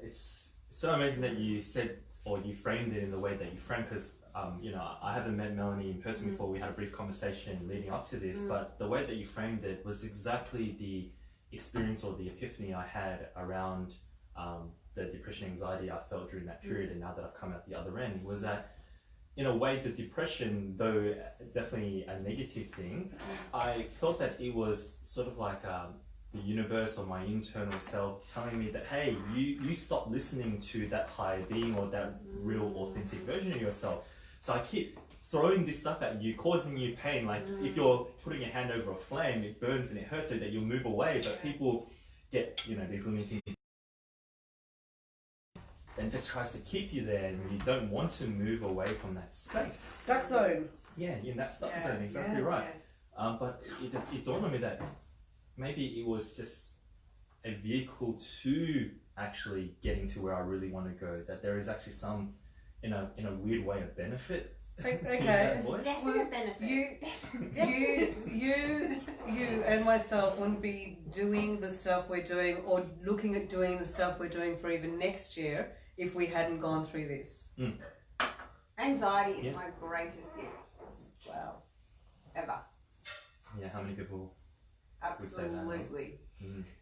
it's so amazing that you said or you framed it in the way that you framed, because you know, I haven't met Melanie in person before. We had a brief conversation leading up to this, but the way that you framed it was exactly the experience or the epiphany I had around the depression, anxiety I felt during that period, and now that I've come out the other end, was that in a way the depression, though definitely a negative thing, I felt that it was sort of like the universe or my internal self telling me that, hey, you stop listening to that higher being or that real authentic version of yourself. So I keep throwing this stuff at you, causing you pain. Like if you're putting your hand over a flame, it burns and it hurts so that you'll move away. But people get, you know, these limiting and just tries to keep you there, and you don't want to move away from that space. Stuck zone. Yeah, in that stuck zone, exactly right. But it dawned on me that maybe it was just a vehicle to actually getting to where I really want to go. That there is actually some, in a weird way, a benefit. Okay. to that voice. Definite benefit. You and myself wouldn't be doing the stuff we're doing or looking at doing the stuff we're doing for even next year if we hadn't gone through this. Anxiety is my greatest gift. Wow. Ever. Yeah, how many people would say that? Absolutely.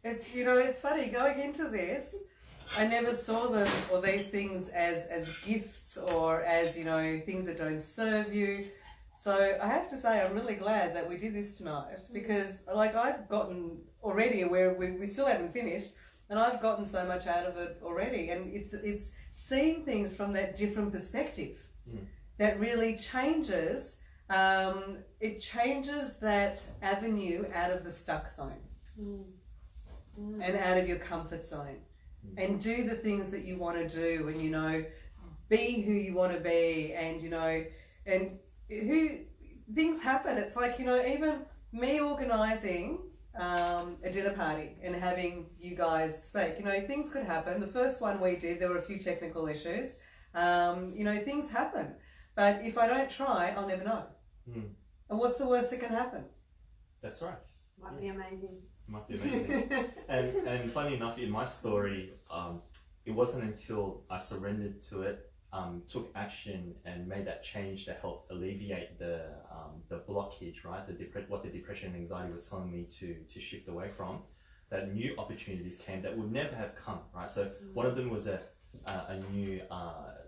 It's, you know, it's funny going into this. I never saw them or these things as gifts or as, you know, things that don't serve you. So I have to say I'm really glad that we did this tonight, because like I've gotten already where we still haven't finished, and I've gotten so much out of it already, and it's seeing things from that different perspective that really changes. It changes that avenue out of the stuck zone and out of your comfort zone. And do the things that you want to do, and, you know, be who you want to be, and, you know, and who things happen. It's like, you know, even me organising a dinner party and having you guys speak, you know, things could happen. The first one we did, there were a few technical issues. You know, things happen. But if I don't try, I'll never know. And what's the worst that can happen? That's right. Might be amazing. Might be amazing. and funny enough, in my story, it wasn't until I surrendered to it, took action and made that change to help alleviate the blockage, right? What the depression and anxiety was telling me to shift away from, that new opportunities came that would never have come, right? So one of them was a new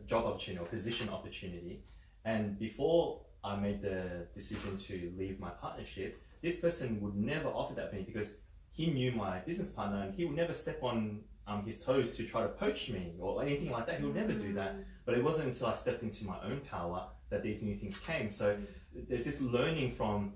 job opportunity or position opportunity. And before I made the decision to leave my partnership, this person would never offer that to me because he knew my business partner and he would never step on his toes to try to poach me or anything like that. He would never do that. But it wasn't until I stepped into my own power that these new things came. So there's this learning from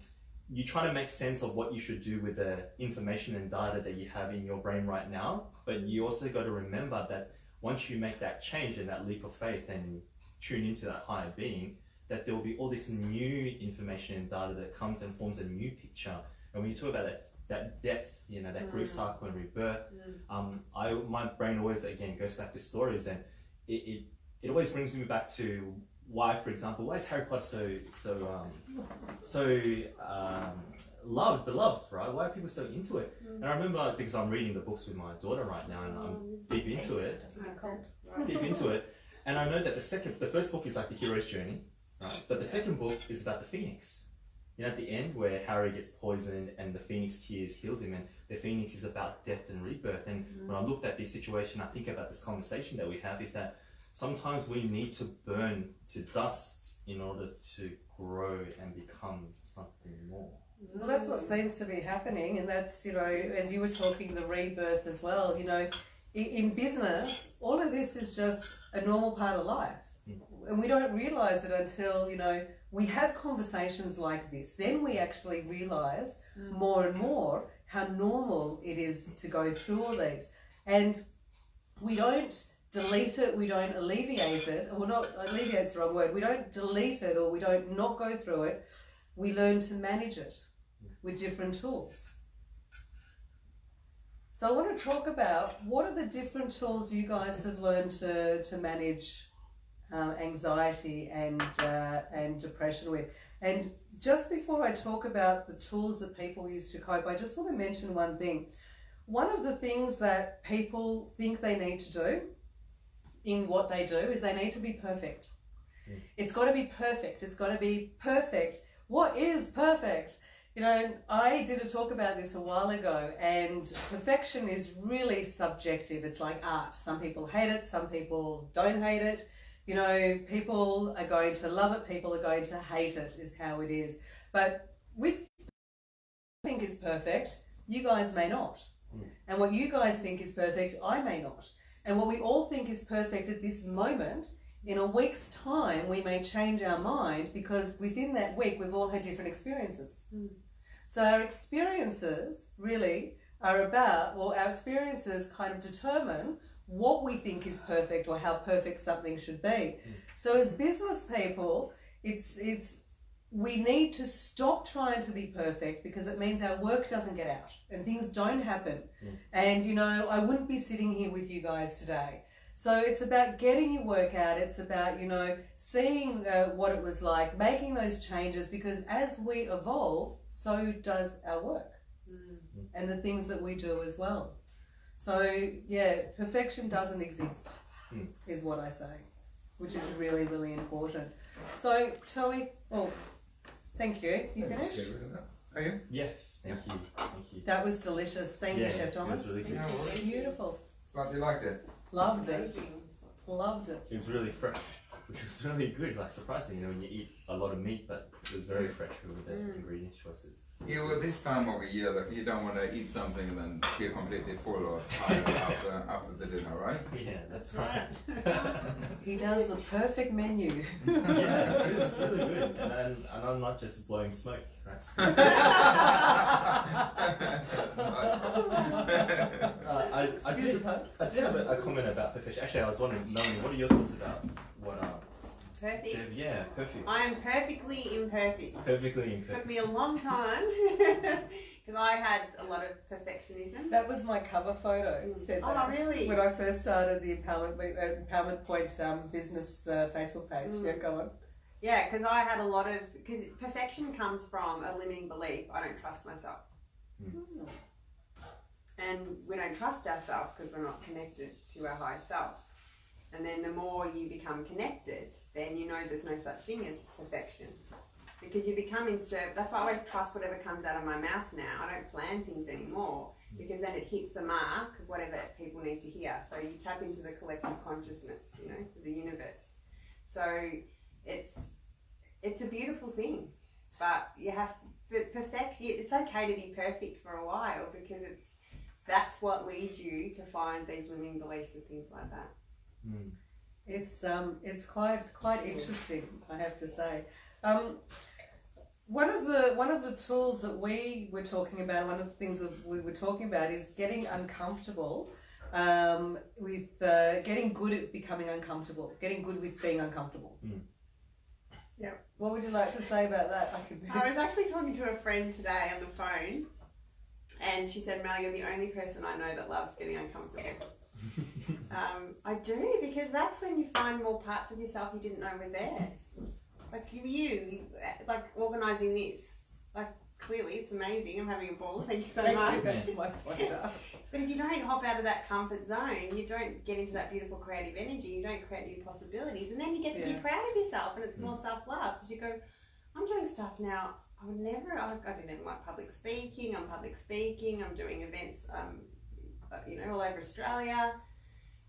you trying to make sense of what you should do with the information and data that you have in your brain right now. But you also got to remember that once you make that change and that leap of faith and tune into that higher being, that there will be all this new information and data that comes and forms a new picture. And when you talk about that death, you know, that grief cycle and rebirth, my brain always, again, goes back to stories, and it always brings me back to why, for example, why is Harry Potter so beloved, right? Why are people so into it? And I remember, because I'm reading the books with my daughter right now, and I'm deep into it, and I know that the first book is like the hero's journey, right? But the second book is about the phoenix. You know, at the end where Harry gets poisoned and the Phoenix Tears heals him, and the Phoenix is about death and rebirth. And when I looked at this situation, I think about this conversation that we have is that sometimes we need to burn to dust in order to grow and become something more. Well, that's what seems to be happening, and that's, you know, as you were talking, the rebirth as well. You know, in business, all of this is just a normal part of life, and we don't realise it until, you know, we have conversations like this. Then we actually realise more and more how normal it is to go through all these, and we don't delete it, we don't alleviate it, or not alleviate's the wrong word. We don't delete it, or we don't not go through it. We learn to manage it with different tools. So I want to talk about what are the different tools you guys have learned to manage anxiety and depression with. And just before I talk about the tools that people use to cope, I just want to mention one thing. One of the things that people think they need to do in what they do is they need to be perfect. It's got to be perfect. It's got to be perfect. What is perfect? You know, I did a talk about this a while ago, and perfection is really subjective. It's like art. Some people hate it, some people don't hate it. You know, people are going to love it, people are going to hate it, is how it is. But with what I think is perfect, you guys may not. And what you guys think is perfect, I may not. And what we all think is perfect at this moment, in a week's time, we may change our mind, because within that week, we've all had different experiences. So our experiences really are about, well, our experiences kind of determine what we think is perfect or how perfect something should be. So as business people, we need to stop trying to be perfect, because it means our work doesn't get out and things don't happen. And, you know, I wouldn't be sitting here with you guys today. So it's about getting your work out. It's about, you know, seeing what it was like, making those changes, because as we evolve, so does our work and the things that we do as well. So, yeah, perfection doesn't exist, is what I say, which is really, really important. So tell me, oh, thank you. You Let's finished? get rid of that. Are you? Yes, thank you. Thank you. That was delicious. Thank you, Chef Thomas. It was really good. No worries. Beautiful. Glad you liked it. Loved it. Loved it. It was really fresh, which was really good. Like surprising, you know, when you eat a lot of meat, but it was very fresh with the ingredient choices. Yeah, well, this time of the year, like, you don't want to eat something and then feel completely full or tired after the dinner, right? Yeah, that's right. He does the perfect menu. Yeah, it was really good, and I'm not just blowing smoke, right? I did have a comment about perfection. Actually, I was wondering, Melanie, what are your thoughts about what Perfect. yeah, perfect. I am perfectly imperfect. Perfectly imperfect. Took me a long time because I had a lot of perfectionism. That was my cover photo. Said Oh, that really? when I first started the Empowerment Point business Facebook page. Yeah, go on. Yeah, because I had a lot of, because perfection comes from a limiting belief. I don't trust myself. And we don't trust ourselves because we're not connected to our higher self. And then the more you become connected, then you know there's no such thing as perfection. Because you become that's why I always trust whatever comes out of my mouth now. I don't plan things anymore, because then it hits the mark of whatever people need to hear. So you tap into the collective consciousness, you know, the universe. So it's a beautiful thing, but you have to it's okay to be perfect for a while, because that's what leads you to find these limiting beliefs and things like that. It's quite interesting, I have to say. One of the tools that we were talking about, one of the things that we were talking about, is getting uncomfortable with getting good at becoming uncomfortable, getting good with being uncomfortable. Yeah. What would you like to say about that? I was actually talking to a friend today on the phone, and she said, Mel, you're the only person I know that loves getting uncomfortable. I do, because that's when you find more parts of yourself you didn't know were there. Like you like organising this. Like, clearly it's amazing. I'm having a ball. Thank you so much. That's my pleasure. But if you don't hop out of that comfort zone, you don't get into that beautiful creative energy, you don't create new possibilities, and then you get to be proud of yourself, and it's more self-love, because you go, I'm doing stuff now I didn't even like public speaking. I'm public speaking. I'm doing events, all over Australia.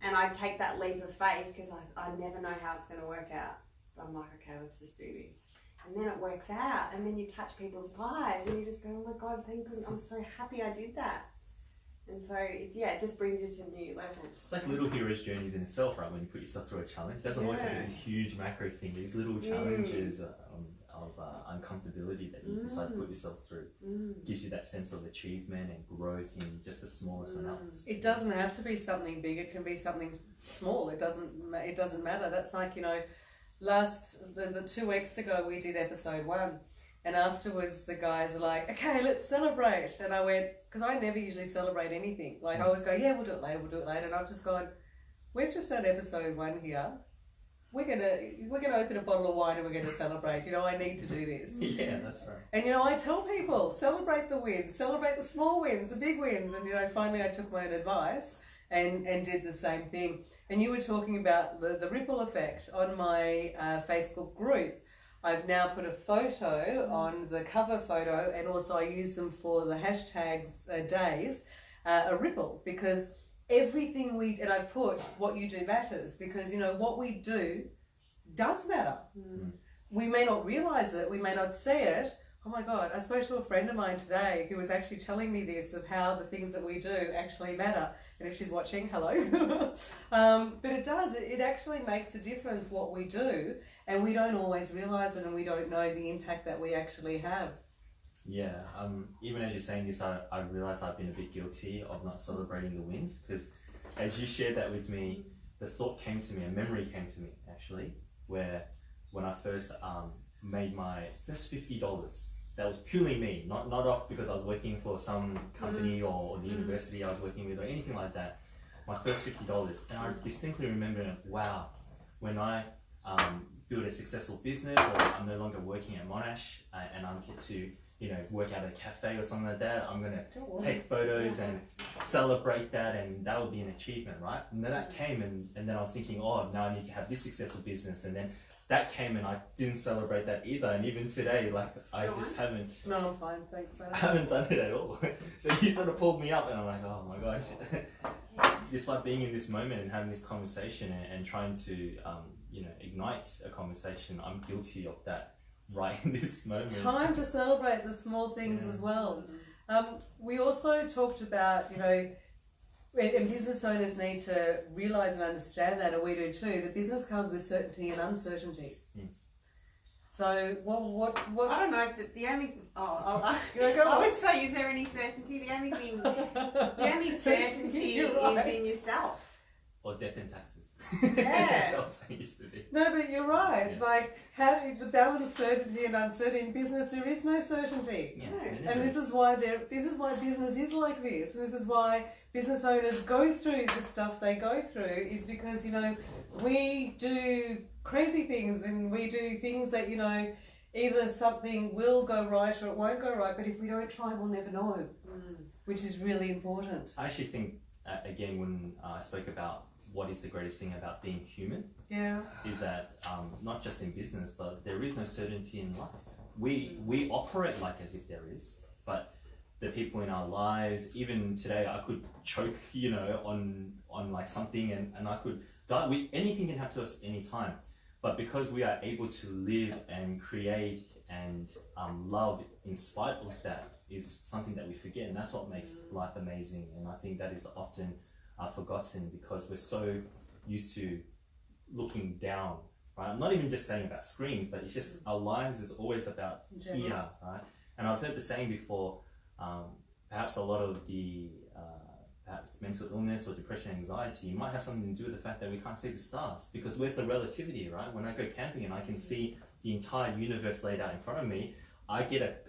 And I take that leap of faith because I never know how it's going to work out. But I'm like, okay, let's just do this. And then it works out. And then you touch people's lives and you just go, oh my God, thank God, I'm so happy I did that. And so, it just brings you to new levels. It's like little hero's journeys in itself, right? When you put yourself through a challenge, it doesn't always have to be this huge macro thing. These little challenges of uncomfortability that you decide to put yourself through gives you that sense of achievement and growth in just the smallest amounts. It doesn't have to be something big. It can be something small. It doesn't matter. That's like, the 2 weeks ago we did episode 1. And afterwards, the guys are like, okay, let's celebrate. And I went, because I never usually celebrate anything. Like, I always go, yeah, we'll do it later. And I've just gone, we've just done episode 1 here. We're gonna open a bottle of wine and we're gonna celebrate. I need to do this. Yeah, that's right. And I tell people, celebrate the wins, celebrate the small wins, the big wins. And finally I took my own advice and did the same thing. And you were talking about the ripple effect on my Facebook group. I've now put a photo on the cover photo, and also I use them for the hashtags days, a ripple, because everything and I've put what you do matters, because what we do does matter. We may not realize it, we may not see it. Oh my God, I spoke to a friend of mine today who was actually telling me this, of how the things that we do actually matter. And if she's watching, hello. But it does, it actually makes a difference what we do, and we don't always realize it, and we don't know the impact that we actually have. Yeah, even as you're saying this, I realised I've been a bit guilty of not celebrating the wins, because as you shared that with me, the thought came to me, a memory came to me actually, where when I first made my first $50, that was purely me, not off because I was working for some company or the university I was working with or anything like that. My first $50, and I distinctly remember, wow, when I build a successful business, or I'm no longer working at Monash and I get to work at a cafe or something like that, I'm gonna take photos and celebrate that, and that would be an achievement, right? And then that came, and then I was thinking, oh, now I need to have this successful business, and then that came and I didn't celebrate that either, and even today, like, I just haven't. No, I'm fine, thanks, man. I haven't done it at all. So you sort of pulled me up, and I'm like, oh my gosh. Despite being in this moment and having this conversation and trying to, ignite a conversation, I'm guilty of that right in this moment. Time to celebrate the small things as well. We also talked about, and business owners need to realise and understand that, and we do too, that business comes with certainty and uncertainty. So, what? I don't know if the only. I would say, is there any certainty? The only certainty is in yourself. Or death and taxes. Yeah. That's what I used to do. No, but you're right. Yeah. Like, how do you balance certainty and uncertainty in business? There is no certainty. Yeah. And this is why business is like this. And this is why business owners go through the stuff they go through, is because, we do crazy things, and we do things that, either something will go right or it won't go right, but if we don't try, we'll never know, which is really important. I actually think, again, when I spoke about what is the greatest thing about being human, is that not just in business, but there is no certainty in life. We operate like as if there is, but the people in our lives, even today, I could choke, on like something, and I could die. Anything can happen to us anytime, but because we are able to live and create and love in spite of that, is something that we forget, and that's what makes life amazing. And I think that is often forgotten because we're so used to looking down, right? I'm not even just saying about screens, but it's just our lives is always about here, right? And I've heard the saying before, perhaps a lot of the perhaps mental illness or depression, anxiety might have something to do with the fact that we can't see the stars, because where's the relativity, right? When I go camping and I can see the entire universe laid out in front of me, I get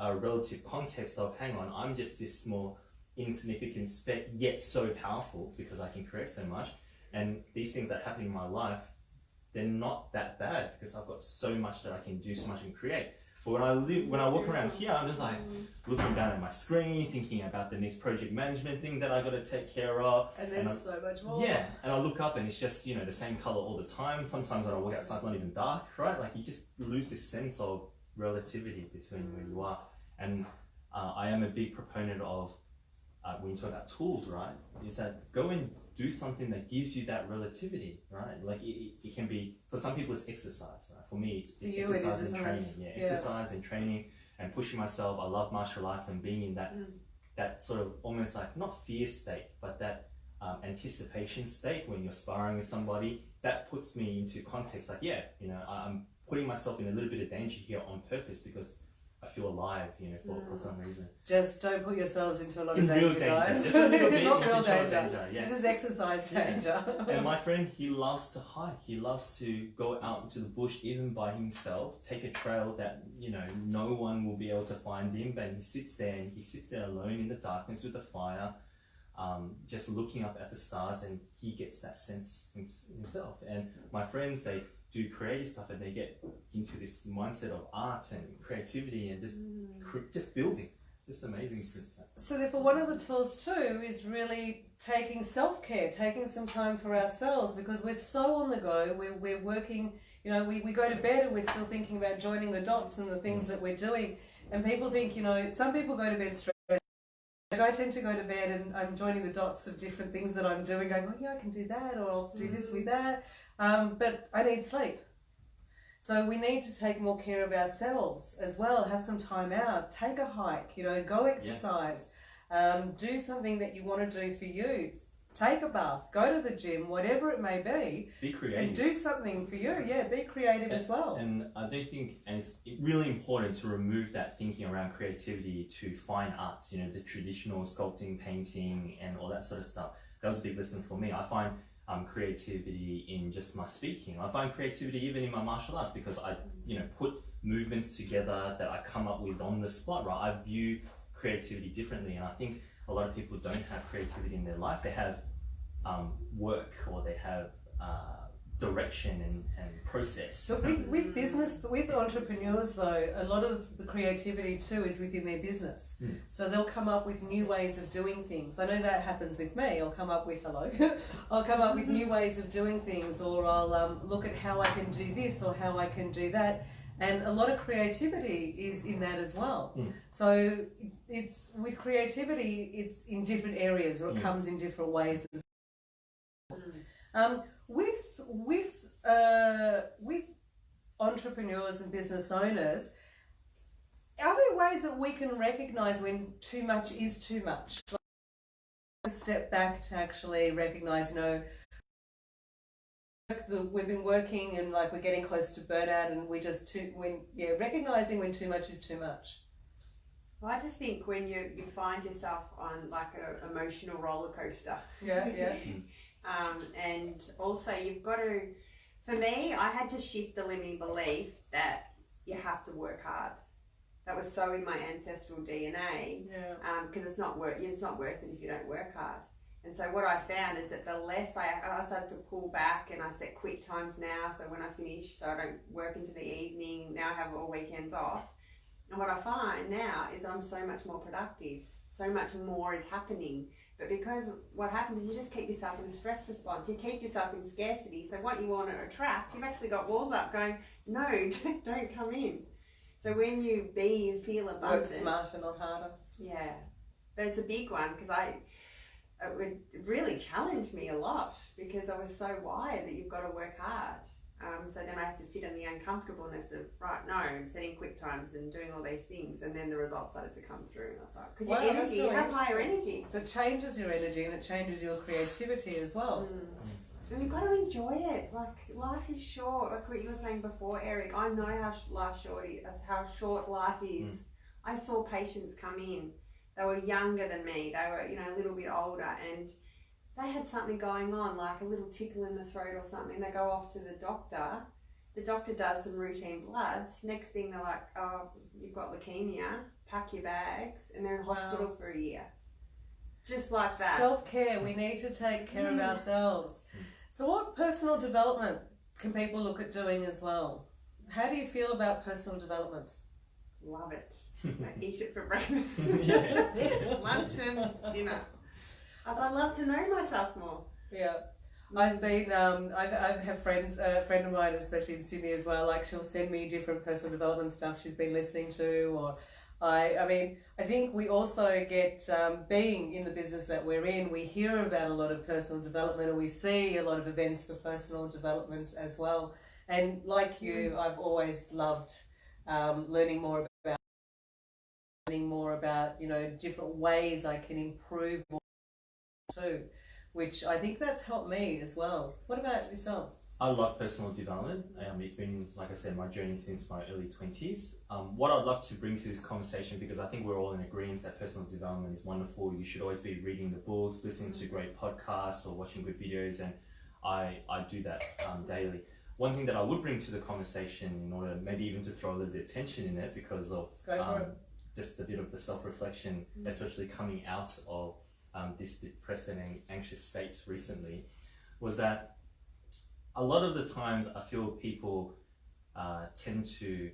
a relative context of, hang on, I'm just this small insignificant speck, yet so powerful because I can create so much. And these things that happen in my life, they're not that bad because I've got so much that I can do, so much and create. But when I walk around here, I'm just like looking down at my screen, thinking about the next project management thing that I got to take care of. And there's so much more. Yeah, and I look up and it's just, the same color all the time. Sometimes when I walk outside, it's not even dark, right? Like, you just lose this sense of relativity between where you are. And I am a big proponent of when you talk about tools, right? Is that go and do something that gives you that relativity, right? Like it can be, for some people it's exercise, right? For me it's you, exercise it is, and training. isn't it? Yeah, exercise and training and pushing myself. I love martial arts and being in that sort of almost like not fear state, but that anticipation state when you're sparring with somebody. That puts me into context like, yeah, you know, I'm putting myself in a little bit of danger here on purpose because I feel alive, you know, for some reason. Just don't put yourselves into a lot In of real danger, danger. guys. Just a little bit Not in real control danger. yeah. This is exercise danger. And my friend, he loves to hike. He loves to go out into the bush even by himself, take a trail that, you know, no one will be able to find him, but he sits there alone in the darkness with the fire, just looking up at the stars, and he gets that sense himself. And my friends, they do creative stuff and they get into this mindset of art and creativity and just building, just amazing. So therefore one of the tools too is really taking self-care, taking some time for ourselves, because we're so on the go, we're working, you know, we go to bed and we're still thinking about joining the dots and the things that we're doing, and people think, you know, some people go to bed straight. Like I tend to go to bed and I'm joining the dots of different things that I'm doing, going, oh yeah, I can do that, or I'll do this with that, but I need sleep. So we need to take more care of ourselves as well, have some time out, take a hike, you know, go exercise, do something that you want to do for you, take a bath, go to the gym, whatever it may be creative. And do something for you, be creative as well. And I do think, and it's really important to remove that thinking around creativity to fine arts, you know, the traditional sculpting, painting and all that sort of stuff. That was a big lesson for me. I find creativity in just my speaking. I find creativity even in my martial arts because I, you know, put movements together that I come up with on the spot, right? I view creativity differently, and I think a lot of people don't have creativity in their life. They have work, or they have direction and process. So with business, with entrepreneurs though, a lot of the creativity too is within their business. So they'll come up with new ways of doing things. I know that happens with me. I'll come up with, I'll come up with new ways of doing things, or I'll look at how I can do this or how I can do that. And a lot of creativity is in that as well. So it's with creativity, it's in different areas, or it comes in different ways. With entrepreneurs and business owners, are there ways that we can recognise when too much is too much? Like a step back to actually recognise, you know, we've been working and like we're getting close to burnout, and we just recognising when too much is too much. Well, I just think when you find yourself on like an emotional roller coaster. And also you've got to, for me, I had to shift the limiting belief that you have to work hard. That was so in my ancestral DNA, because it's not worth it if you don't work hard. And so what I found is that the less I started to pull back, and I set quit times now, so when I finish, so I don't work into the evening, now I have all weekends off. And what I find now is I'm so much more productive, so much more is happening. But because what happens is you just keep yourself in a stress response, you keep yourself in scarcity, so what you want to attract, you've actually got walls up going, no, don't come in. So when you feel abundant. Work smarter, not harder. Yeah, but it's a big one, because it really challenged me a lot, because I was so wired that you've got to work hard. So then I had to sit in the uncomfortableness of, and setting quick times and doing all these things, and then the results started to come through, and I was like, because your energy, you have higher energy. So it changes your energy and it changes your creativity as well. And you've got to enjoy it. Like, life is short. Like what you were saying before, Eric, I know how short life is. I saw patients come in. They were younger than me. They were, a little bit older, and they had something going on, like a little tickle in the throat or something. They go off to the doctor. The doctor does some routine bloods. Next thing they're like, oh, you've got leukemia, pack your bags, and they're in hospital for a year. Just like that. Self-care, we need to take care of ourselves. So what personal development can people look at doing as well? How do you feel about personal development? Love it. I eat it for breakfast, lunch and dinner. As I love to know myself more. Yeah. I've been, I have friends, a friend of mine, especially in Sydney as well, like she'll send me different personal development stuff she's been listening to, or I mean, I think we also get, being in the business that we're in, we hear about a lot of personal development and we see a lot of events for personal development as well. And like you, I've always loved learning more about, you know, different ways I can improve more too, which I think that's helped me as well. What about yourself? I love personal development. It's been, like I said, my journey since my early 20s. What I'd love to bring to this conversation, because I think we're all in agreement that personal development is wonderful. You should always be reading the books, listening to great podcasts or watching good videos, and I do that daily. One thing that I would bring to the conversation, in order maybe even to throw a little bit of tension in it, because of just a bit of the self-reflection, especially coming out of this depressed and anxious states recently, was that a lot of the times I feel people tend to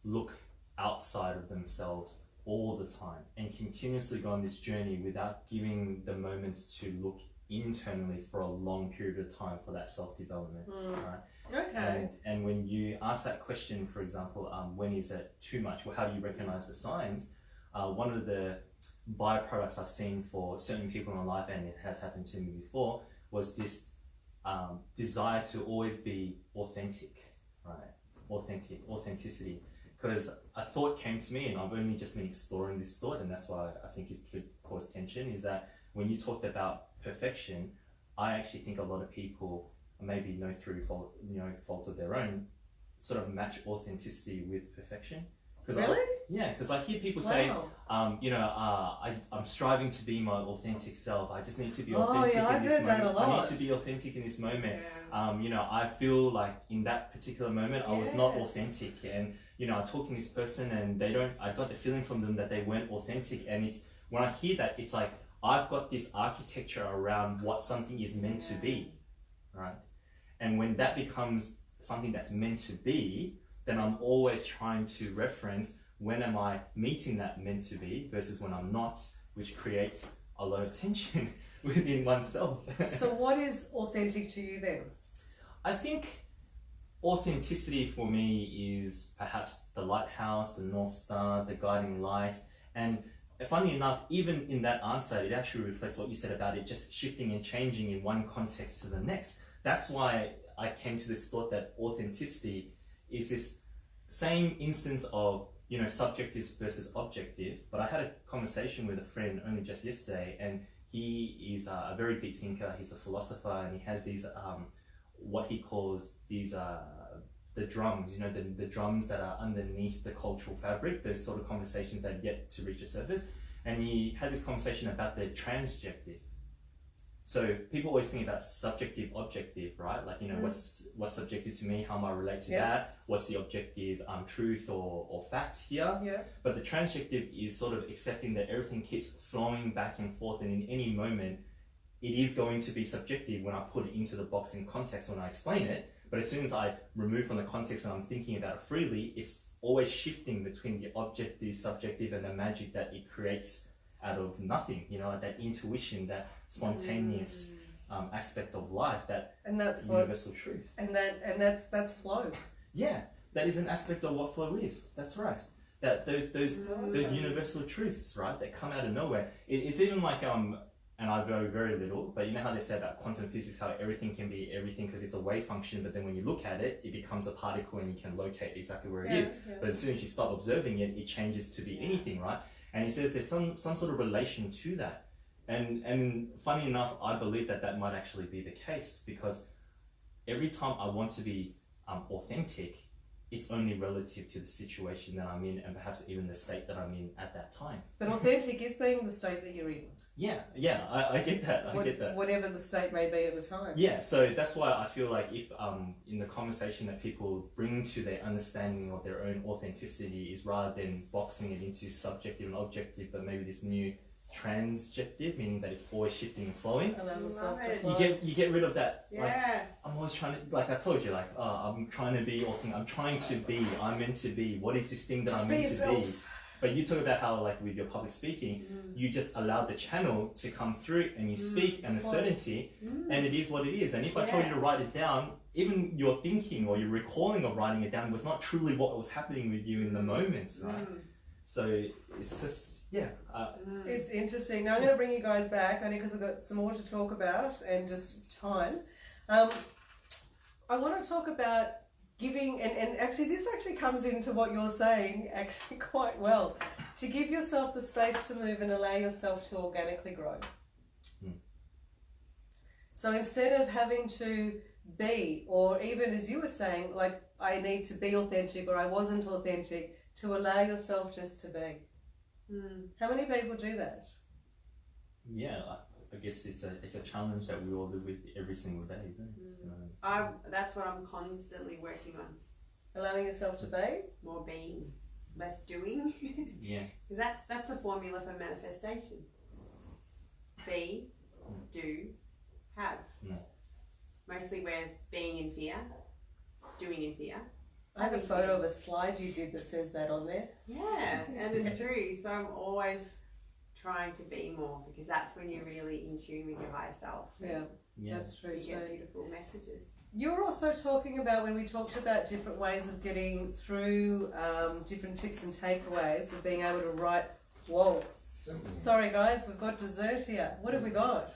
look outside of themselves all the time and continuously go on this journey without giving the moments to look internally for a long period of time for that self-development, right? Okay. And when you ask that question, for example, when is it too much? Well, how do you recognize the signs? One of the byproducts I've seen for certain people in my life, and it has happened to me before, was this desire to always be authentic, right? Authenticity. Because a thought came to me, and I've only just been exploring this thought, and that's why I think it could cause tension, is that when you talked about perfection, I actually think a lot of people, maybe fault of their own, sort of match authenticity with perfection. Really? Because I hear people say, I'm striving to be my authentic self. I just need to be authentic in this moment. I need to be authentic in this moment. Yeah. I feel like in that particular moment, I was not authentic. And, I talk to this person and I got the feeling from them that they weren't authentic. And when I hear that, it's like, I've got this architecture around what something is meant to be, right? And when that becomes something that's meant to be, then I'm always trying to reference when am I meeting that meant to be versus when I'm not, which creates a lot of tension within oneself. So what is authentic to you then? I think authenticity for me is perhaps the lighthouse, the North Star, the guiding light. And funny enough, even in that answer, it actually reflects what you said about it just shifting and changing in one context to the next. That's why I came to this thought that authenticity is this same instance of, subjective versus objective. But I had a conversation with a friend only just yesterday, and he is a very deep thinker. He's a philosopher, and he has these, what he calls these, the drums, the drums that are underneath the cultural fabric, those sort of conversations that get to reach the surface. And he had this conversation about the transjective. So people always think about subjective, objective, right? Like, what's subjective to me? How am I relate to that? What's the objective truth or fact here? Yeah. But the transjective is sort of accepting that everything keeps flowing back and forth, and in any moment, it is going to be subjective when I put it into the box in context when I explain it. But as soon as I remove from the context and I'm thinking about it freely, it's always shifting between the objective, subjective, and the magic that it creates out of nothing, that intuition, that spontaneous aspect of life, that that's universal truth. And that's flow. Yeah, that is an aspect of what flow is. That's right. That those universal truths, right, that come out of nowhere. It's even like and I know very little, but you know how they say about quantum physics, how everything can be everything because it's a wave function, but then when you look at it, it becomes a particle and you can locate exactly where it is. Yeah. But as soon as you stop observing it, it changes to be anything, right? And he says there's some sort of relation to that. And funny enough, I believe that might actually be the case, because every time I want to be authentic, it's only relative to the situation that I'm in, and perhaps even the state that I'm in at that time. But authentic is being the state that you're in. Yeah, I get that. I get that. Whatever the state may be at the time. Yeah, so that's why I feel like if in the conversation that people bring to their understanding of their own authenticity is rather than boxing it into subjective and objective, but maybe this new transjective, meaning that it's always shifting and flowing. Allow themselves to flow. You get rid of that. Yeah. Like, I'm always trying to, like I told you, I'm trying to be authentic. I'm trying to be. I'm meant to be. What is this thing that Just I'm be meant to be? yourself. But you talk about how, like, with your public speaking, you just allow the channel to come through and you speak and the certainty, and it is what it is. And if I told you to write it down, even your thinking or your recalling of writing it down was not truly what was happening with you in the moment, right? So it's just, It's interesting. Now I'm going to bring you guys back, only because we've got some more to talk about and just time. I want to talk about giving, and actually this actually comes into what you're saying actually quite well, to give yourself the space to move and allow yourself to organically grow. So instead of having to be, or even as you were saying, like I need to be authentic or I wasn't authentic, to allow yourself just to be. How many people do that? Yeah, I guess it's a challenge that we all live with every single day, isn't it? That's what I'm constantly working on. Allowing yourself to be? More being, less doing. Yeah. Because that's a formula for manifestation. Be, do, have. Mostly we're being in fear, doing in fear. I have a photo of a slide you did that says that on there. Yeah, and it's true. So I'm always trying to be more, because that's when you're really in tune with your higher self. Yeah, that's true You too. get beautiful messages. You were also talking about, when we talked about different ways of getting through, different tips and takeaways of being able to write. Whoa, sorry guys, we've got dessert here. What have we got?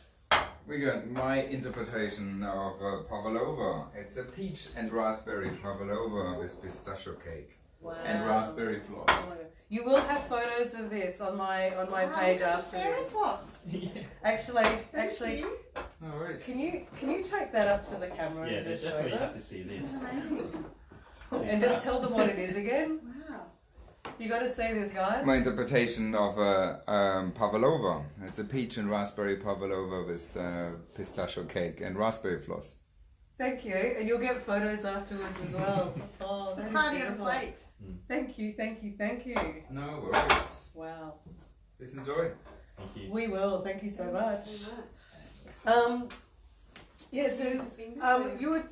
We got my interpretation of pavlova. It's a peach and raspberry pavlova with pistachio cake and raspberry floss. You will have photos of this on my page after this. Actually, No worries. can you take that up to the camera Yeah, and they just show definitely them? have to see this. And just tell them what it is again. Wow. You got to see this, guys. My interpretation of pavlova. It's a peach and raspberry pavlova with pistachio cake and raspberry floss. Thank you, and you'll get photos afterwards as well. Oh, that is Party on a beautiful. plate. Thank you. No worries. Wow. Please enjoy. Thank you. We will. Thank you so much. So much. Yeah. So you would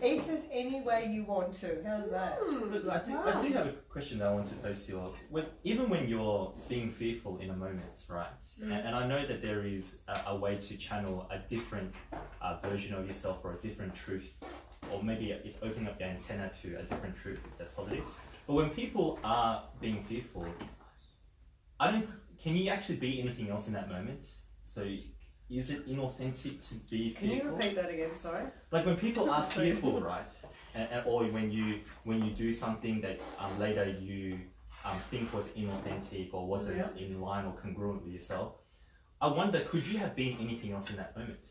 eat it any way you want to. How's that? But I do have a question that I want to pose to you. Even when you're being fearful in a moment, right? And I know that there is a way to channel a different version of yourself or a different truth, or maybe it's opening up your antenna to a different truth that's positive. But when people are being fearful, can you actually be anything else in that moment? So is it inauthentic to be fearful? Can you repeat that again? Sorry. Like when people are fearful, right? Or when you do something that later you think was inauthentic or wasn't in line or congruent with yourself, I wonder, could you have been anything else in that moment?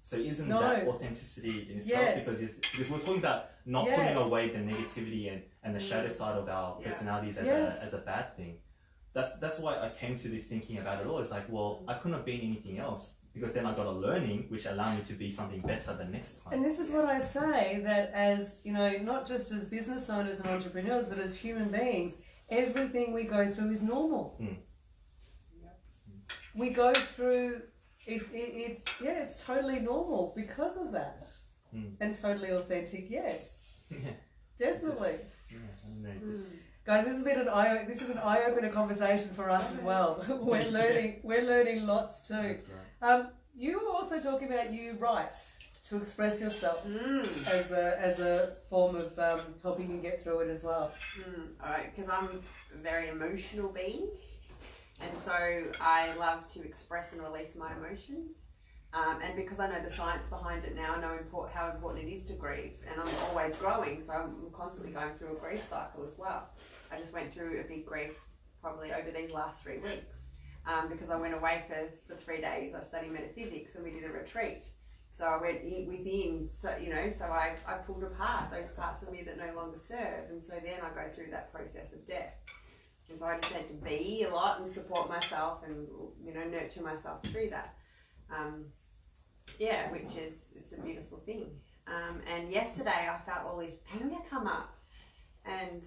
So isn't that authenticity in itself? Because we're talking about not putting away the negativity and the shadow side of our personalities as a bad thing. That's why I came to this thinking about it all. It's like, well, I couldn't have been anything else, because then I got a learning which allowed me to be something better the next time. And this is what I say, that as, you know, not just as business owners and entrepreneurs, but as human beings, everything we go through is normal. We go through it's totally normal because of that. And totally authentic, yes. Definitely. Guys, this is an eye-opener conversation for us as well. We're learning lots too. Right. You were also talking about you write to express yourself as a form of helping you get through it as well. Alright, because I'm a very emotional being, and so I love to express and release my emotions. And because I know the science behind it now, I know how important it is to grieve, and I'm always growing, so I'm constantly going through a grief cycle as well. I just went through a big grief probably over these last 3 weeks, because I went away for 3 days. I studied metaphysics and we did a retreat. So I went within, so I pulled apart those parts of me that no longer serve, and so then I go through that process of death. And so I just had to be a lot and support myself and nurture myself through that. Which it's a beautiful thing. And yesterday I felt all this anger come up, and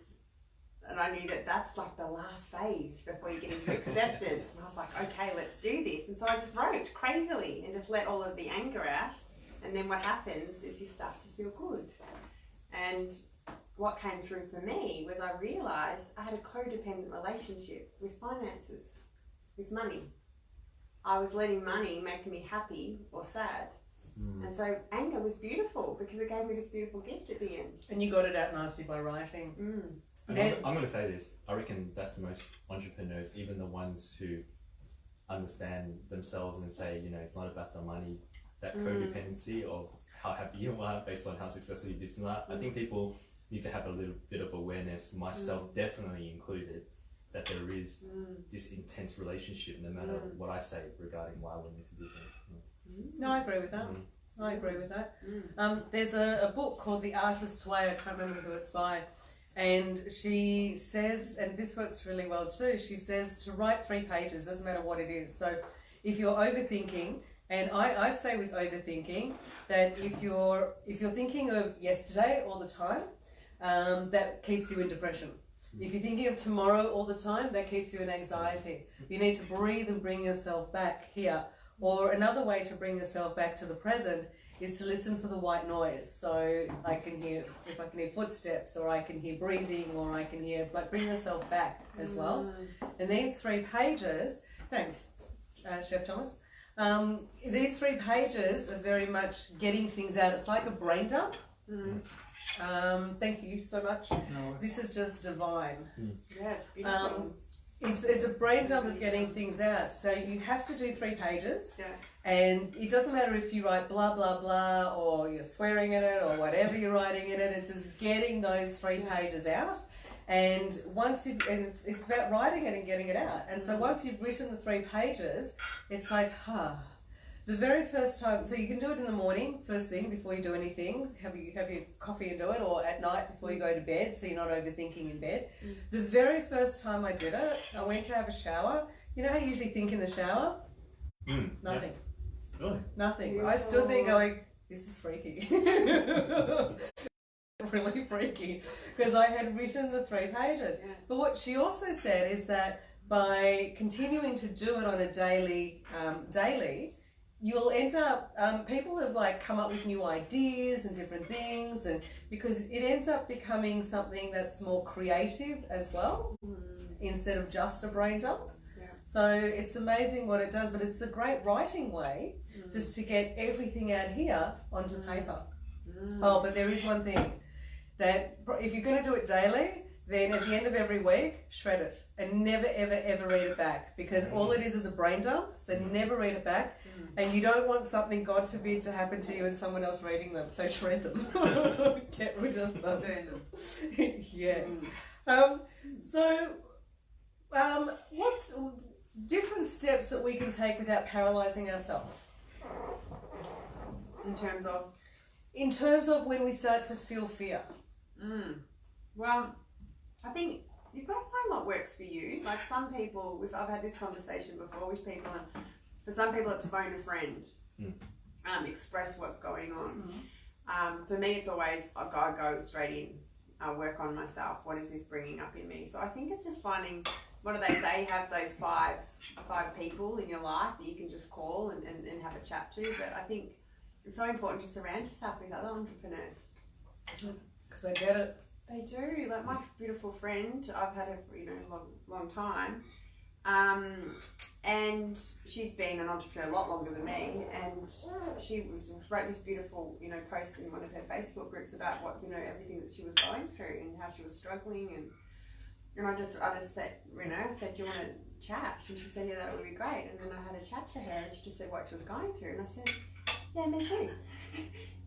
I knew that that's like the last phase before you get into acceptance. And I was like, okay, let's do this. And so I just wrote crazily and just let all of the anger out. And then what happens is you start to feel good. And what came through for me was I realised I had a codependent relationship with finances, with money. I was letting money make me happy or sad. And so anger was beautiful because it gave me this beautiful gift at the end. And you got it out nicely by writing. And I'm going to say this. I reckon that's most entrepreneurs, even the ones who understand themselves and say, you know, it's not about the money, that codependency of how happy you are based on how successful your business are. I think people need to have a little bit of awareness, myself definitely included, that there is this intense relationship no matter what I say regarding why we're in this business. No, I agree with that. I agree with that. There's a book called The Artist's Way. I can't remember who it's by. And she says, and this works really well too, she says to write 3 pages, doesn't matter what it is. So if you're overthinking, and I say with overthinking that if you're thinking of yesterday all the time, that keeps you in depression. If you're thinking of tomorrow all the time, that keeps you in anxiety. You need to breathe and bring yourself back here. Or another way to bring yourself back to the present is to listen for the white noise. So I can hear, if I can hear footsteps, or I can hear breathing, or I can hear, like, bring yourself back as well. And these 3 pages, thanks, Chef Thomas. These 3 pages are very much getting things out. It's like a brain dump. Thank you so much. No. This is just divine. Yeah, it's beautiful. It's a brain dump of getting things out. So you have to do 3 pages. Yeah. And it doesn't matter if you write blah, blah, blah, or you're swearing in it, or whatever you're writing in it. It's just getting those 3 pages out. And once you, and it's about writing it and getting it out. And so once you've written the 3 pages, it's like, the very first time, so you can do it in the morning, first thing, before you do anything, have your coffee and do it, or at night before you go to bed, so you're not overthinking in bed. The very first time I did it, I went to have a shower. You know how you usually think in the shower? Nothing. Yeah. Really? Nothing. I stood there going, this is freaky. Really freaky, because I had written the 3 pages. But what she also said is that by continuing to do it on a daily, you'll end up, people have like come up with new ideas and different things, and because it ends up becoming something that's more creative as well, instead of just a brain dump. So it's amazing what it does, but it's a great writing way just to get everything out here onto paper. Oh, but there is one thing, that if you're going to do it daily, then at the end of every week, shred it and never, ever, ever read it back, because all it is a brain dump. So never read it back, and you don't want something, God forbid, to happen to you and someone else reading them. So shred them, get rid of them, Burn them. Yes. What different steps that we can take without paralysing ourselves? In terms of when we start to feel fear. Well, I think you've got to find what works for you. Like some people, I've had this conversation before with people, and for some people it's phone a friend, express what's going on. For me, it's always I go straight in. I work on myself. What is this bringing up in me? So I think it's just finding, what do they say? Have those five people in your life that you can just call and have a chat to. But I think it's so important to surround yourself with other entrepreneurs. Because I get it. They do. Like my beautiful friend, I've had her for long time, and she's been an entrepreneur a lot longer than me. And she wrote this beautiful post in one of her Facebook groups about what everything that she was going through and how she was struggling. And I just said, I said, do you want to chat? And she said, yeah, that would be great. And then I had a chat to her, and she just said what she was going through. And I said, yeah, me too.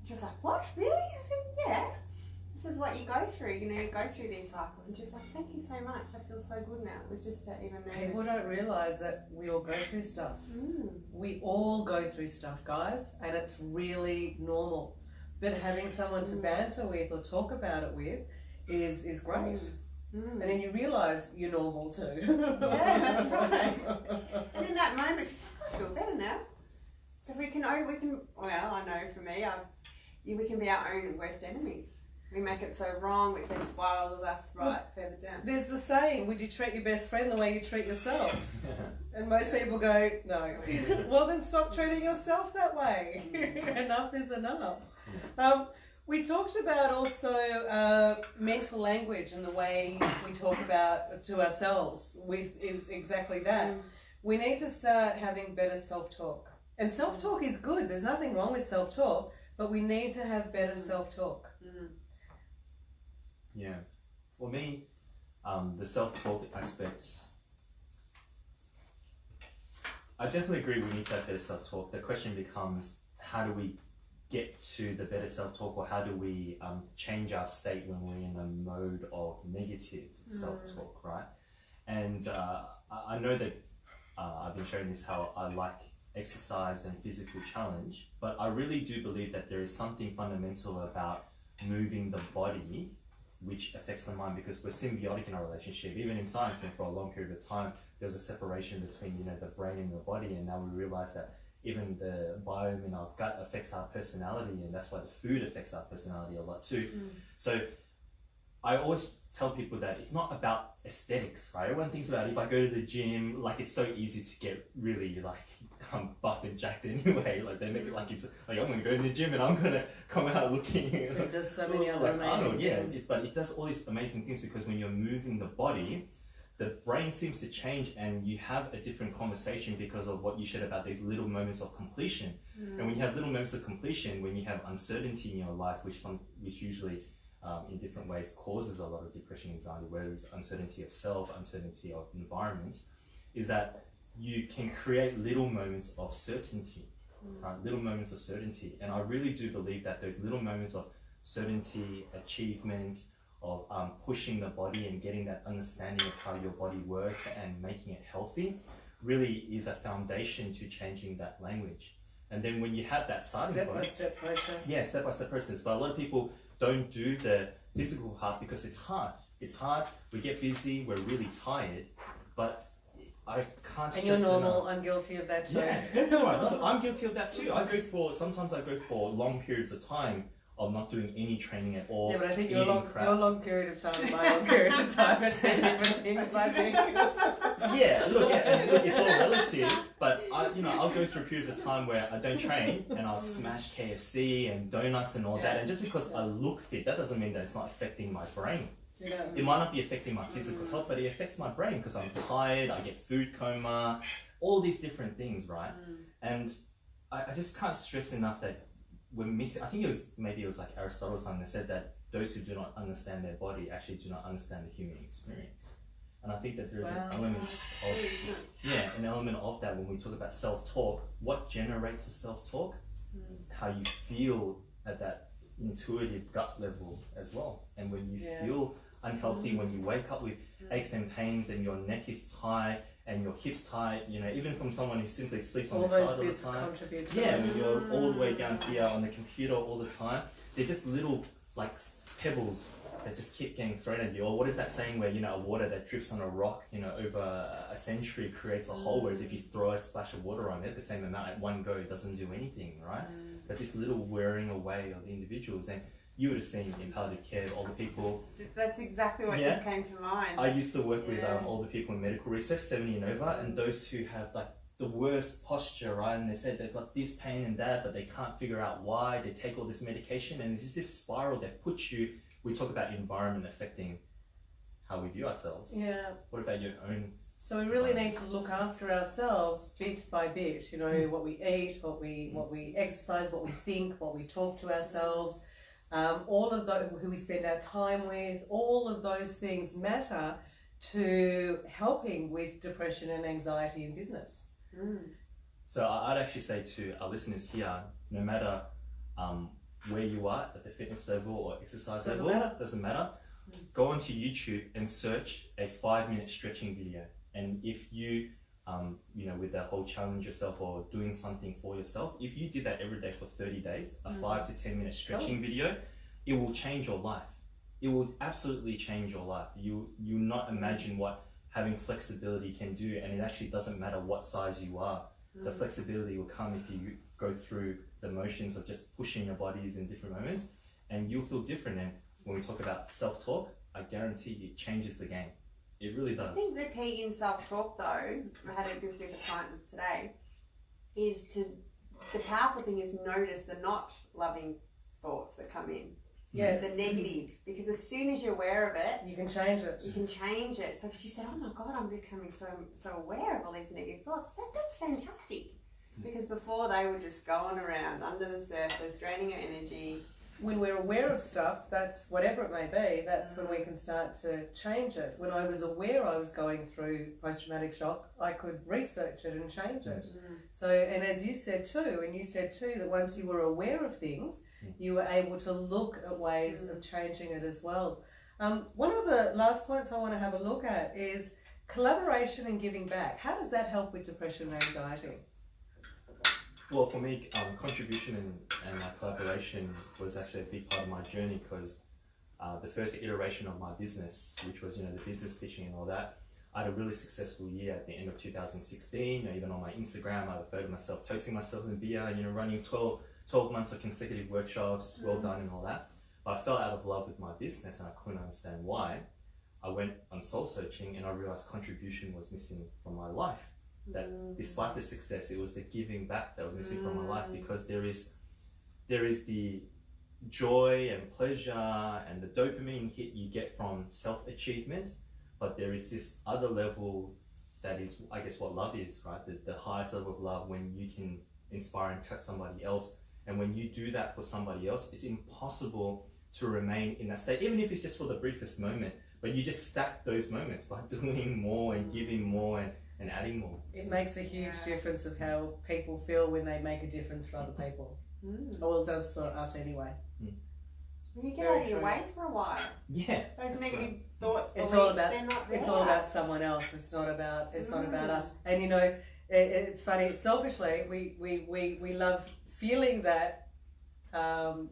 She was like, what? Really? I said, yeah. This is what you go through. You go through these cycles. And she's like, thank you so much. I feel so good now. It was just to even know. People don't realise that we all go through stuff. We all go through stuff, guys, and it's really normal. But having someone to banter with or talk about it with is great. And then you realise you're normal too. Yeah, that's right. And in that moment, she's like, I feel better now. Because we can, well, I know for me, we can be our own worst enemies. We make it so wrong, which then spirals us further down. There's the saying, would you treat your best friend the way you treat yourself? And most people go, no. Well, then stop treating yourself that way. Enough is enough. We talked about also mental language and the way we talk about to ourselves is exactly that. We need to start having better self-talk. And self-talk is good. There's nothing wrong with self-talk, but we need to have better self-talk. Yeah. For me, the self-talk aspect, I definitely agree we need to have better self-talk. The question becomes, how do we get to the better self-talk, or how do we change our state when we're in a mode of negative self-talk, right? And I know that I've been sharing this, how I like exercise and physical challenge, but I really do believe that there is something fundamental about moving the body which affects the mind, because we're symbiotic in our relationship. Even in science, and for a long period of time, there was a separation between, you know, the brain and the body, and now we realize that even the biome in our gut affects our personality, and that's why the food affects our personality a lot too. So I always tell people that it's not about aesthetics, right? Everyone thinks about, if I go to the gym, like it's so easy to get really like buff and jacked anyway. Like they make it like it's like, I'm gonna go to the gym and I'm gonna come out looking. It does so many other like amazing Arnold, things. but it does all these amazing things, because when you're moving the body, the brain seems to change, and you have a different conversation because of what you shared about these little moments of completion. And when you have little moments of completion, when you have uncertainty in your life, which usually in different ways causes a lot of depression, anxiety, whether it's uncertainty of self, uncertainty of environment, is that you can create little moments of certainty, right? Little moments of certainty. And I really do believe that those little moments of certainty, achievement, of pushing the body and getting that understanding of how your body works and making it healthy really is a foundation to changing that language. And then when you have that starting point, Step-by-step process. yeah, step-by-step process. But a lot of people don't do the physical part because it's hard. It's hard. We get busy. We're really tired. But I can't stress And you're normal. enough. I'm guilty of that too. Yeah, no, I'm guilty of that too. Sometimes I go for long periods of time of not doing any training at all. Yeah, but I think eating your crap. long period of time and my long period of time are two different things, I think. Yeah, look, it's all relative, but I'll go through periods of time where I don't train and I'll smash KFC and donuts and all that, and just because I look fit, that doesn't mean that it's not affecting my brain. Yeah. It might not be affecting my physical health, but it affects my brain because I'm tired, I get food coma, all these different things, right? And I just can't stress enough that we're missing. I think it was like Aristotle something that said that those who do not understand their body actually do not understand the human experience. And I think that there is an element of that when we talk about self-talk. What generates the self-talk? How you feel at that intuitive gut level as well. And when you feel unhealthy, when you wake up with aches and pains and your neck is tight and your hips tight, even from someone who simply sleeps on All their those side all the bits time. contribute to Yeah, it. when you're all the way down here on the computer all the time, they're just little like pebbles that just keep getting thrown at you. Or what is that saying where, a water that drips on a rock, over a century creates a hole, whereas if you throw a splash of water on it, the same amount at one go, it doesn't do anything, right? But this little wearing away of the individuals, and you would have seen in palliative care, all the people. That's exactly what just came to mind. I used to work with all the people in medical research, 70 and over, and those who have like the worst posture, right? And they said they've got this pain and that, but they can't figure out why. They take all this medication, and it's this spiral that puts you. We talk about environment affecting how we view ourselves. Yeah. What about your own? So we really need to look after ourselves bit by bit. What we eat, what we exercise, what we think, what we talk to ourselves. All of those who we spend our time with, all of those things matter to helping with depression and anxiety in business. So I'd actually say to our listeners here, no matter where you are at the fitness level or exercise level, doesn't matter. Go onto YouTube and search a 5-minute stretching video. And if you, with that whole challenge yourself or doing something for yourself, if you did that every day for 30 days, a 5 to 10 minute stretching video, it will change your life. It will absolutely change your life. You not imagine what having flexibility can do, and it actually doesn't matter what size you are. The flexibility will come if you go through the motions of just pushing your bodies in different moments, and you'll feel different. And when we talk about self-talk, I guarantee it changes the game. It really does. I think the key in self-talk, though, I had this with a client today, is the powerful thing is notice the not loving thoughts that come in. Yes. The negative, because as soon as you're aware of it, You can change it. you can change it. So she said, "Oh my God, I'm becoming so aware of all these negative thoughts." I said, "That's fantastic," because before they were just going around under the surface, draining your energy. When we're aware of stuff, that's whatever it may be, that's when we can start to change it. When I was aware I was going through post-traumatic shock, I could research it and change it. So, and as you said too, that once you were aware of things, you were able to look at ways of changing it as well. One of the last points I want to have a look at is collaboration and giving back. How does that help with depression and anxiety? Well, for me, contribution and collaboration was actually a big part of my journey, because the first iteration of my business, which was, the business pitching and all that, I had a really successful year at the end of 2016. Even on my Instagram, I referred to myself toasting myself in beer, running 12 months of consecutive workshops, well done and all that. But I fell out of love with my business and I couldn't understand why. I went on soul searching and I realized contribution was missing from my life. That despite the success, it was the giving back that was missing from my life, because there is the joy and pleasure and the dopamine hit you get from self-achievement, but there is this other level that is, I guess, what love is, right? The highest level of love, when you can inspire and touch somebody else. And when you do that for somebody else, it's impossible to remain in that state, even if it's just for the briefest moment, but you just stack those moments by doing more and giving more and adding more. It makes a huge difference of how people feel when they make a difference for other people. Well, it does for us anyway. You get out of your way for a while. Yeah. Those negative thoughts, It's beliefs, all about they're not there. it's all about someone else. It's not about us. And it's funny. Selfishly, we love feeling that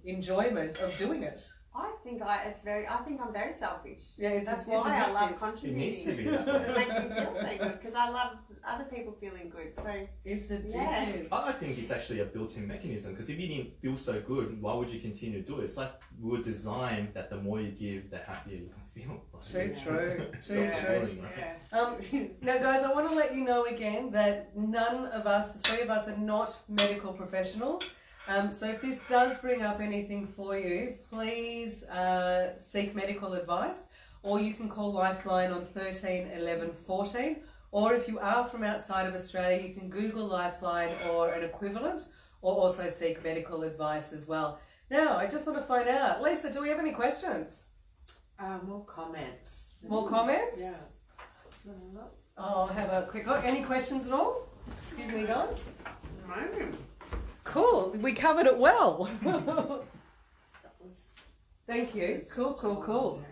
enjoyment of doing it. I think I'm very selfish. Yeah, That's it's why I love addictive. contributing. It needs to be that way. It makes me feel so good because I love other people feeling good. So It's addictive. I think it's actually a built-in mechanism, because if you didn't feel so good, why would you continue to do it? It's like we were designed that the more you give, the happier you can feel. True. Self-fulfilling, right? Now, guys, I want to let you know again that none of us, the three of us, are not medical professionals. So if this does bring up anything for you, please seek medical advice, or you can call Lifeline on 13 11 14, or if you are from outside of Australia, you can Google Lifeline or an equivalent, or also seek medical advice as well. Now, I just want to find out, Lisa, do we have any questions? More comments. More comments? Yeah. I'll have a quick look. Any questions at all? Excuse me, guys. no. Cool. We covered it well. Thank you. Cool.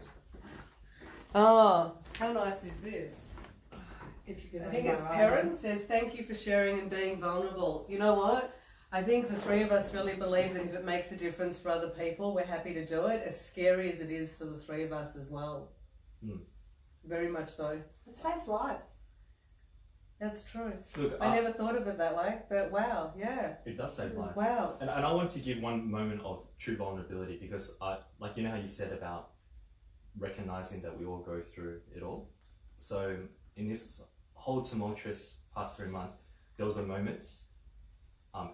Oh, how nice is this? If you I could think it's Perrin says, thank you for sharing and being vulnerable. You know what? I think the three of us really believe that if it makes a difference for other people, we're happy to do it, as scary as it is for the three of us as well. Very much so. It saves lives. That's true. Look, I never thought of it that way, but wow, yeah. it does save lives. Wow. And I want to give one moment of true vulnerability, because how you said about recognizing that we all go through it all. So in this whole tumultuous past 3 months, there was a moment,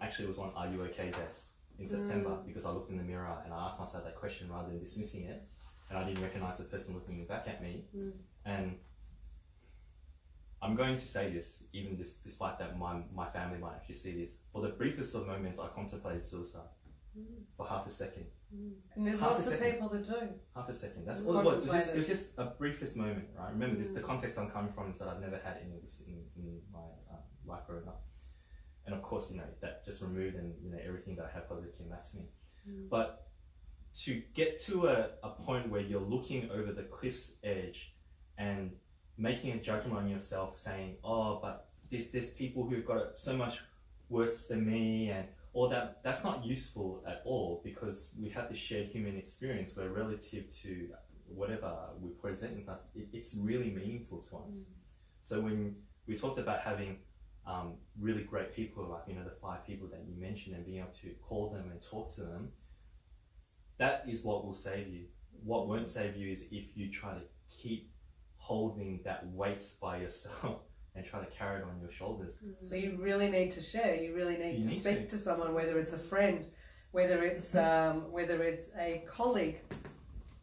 actually it was on Are You OK Day in September, because I looked in the mirror and I asked myself that question rather than dismissing it, and I didn't recognize the person looking back at me. And I'm going to say this, even despite that my family might actually see this. For the briefest of moments, I contemplated suicide for half a second. And there's Half a lots of second. people that do. Half a second. That's all it was. It was just a briefest moment, right? Remember, the context I'm coming from is that I've never had any of this in my life growing up. And of course, that just removed, and everything that I had positive came back to me. But to get to a point where you're looking over the cliff's edge and making a judgment on yourself, saying, oh, but there's people who've got it so much worse than me, and all that, that's not useful at all, because we have this shared human experience where relative to whatever we present in class, it's really meaningful to us. So when we talked about having really great people, like the 5 people that you mentioned, and being able to call them and talk to them, that is what will save you. What won't save you is if you try to keep holding that weight by yourself and try to carry it on your shoulders. So you really need to share. You really need to speak to someone, whether it's a friend, whether it's a colleague,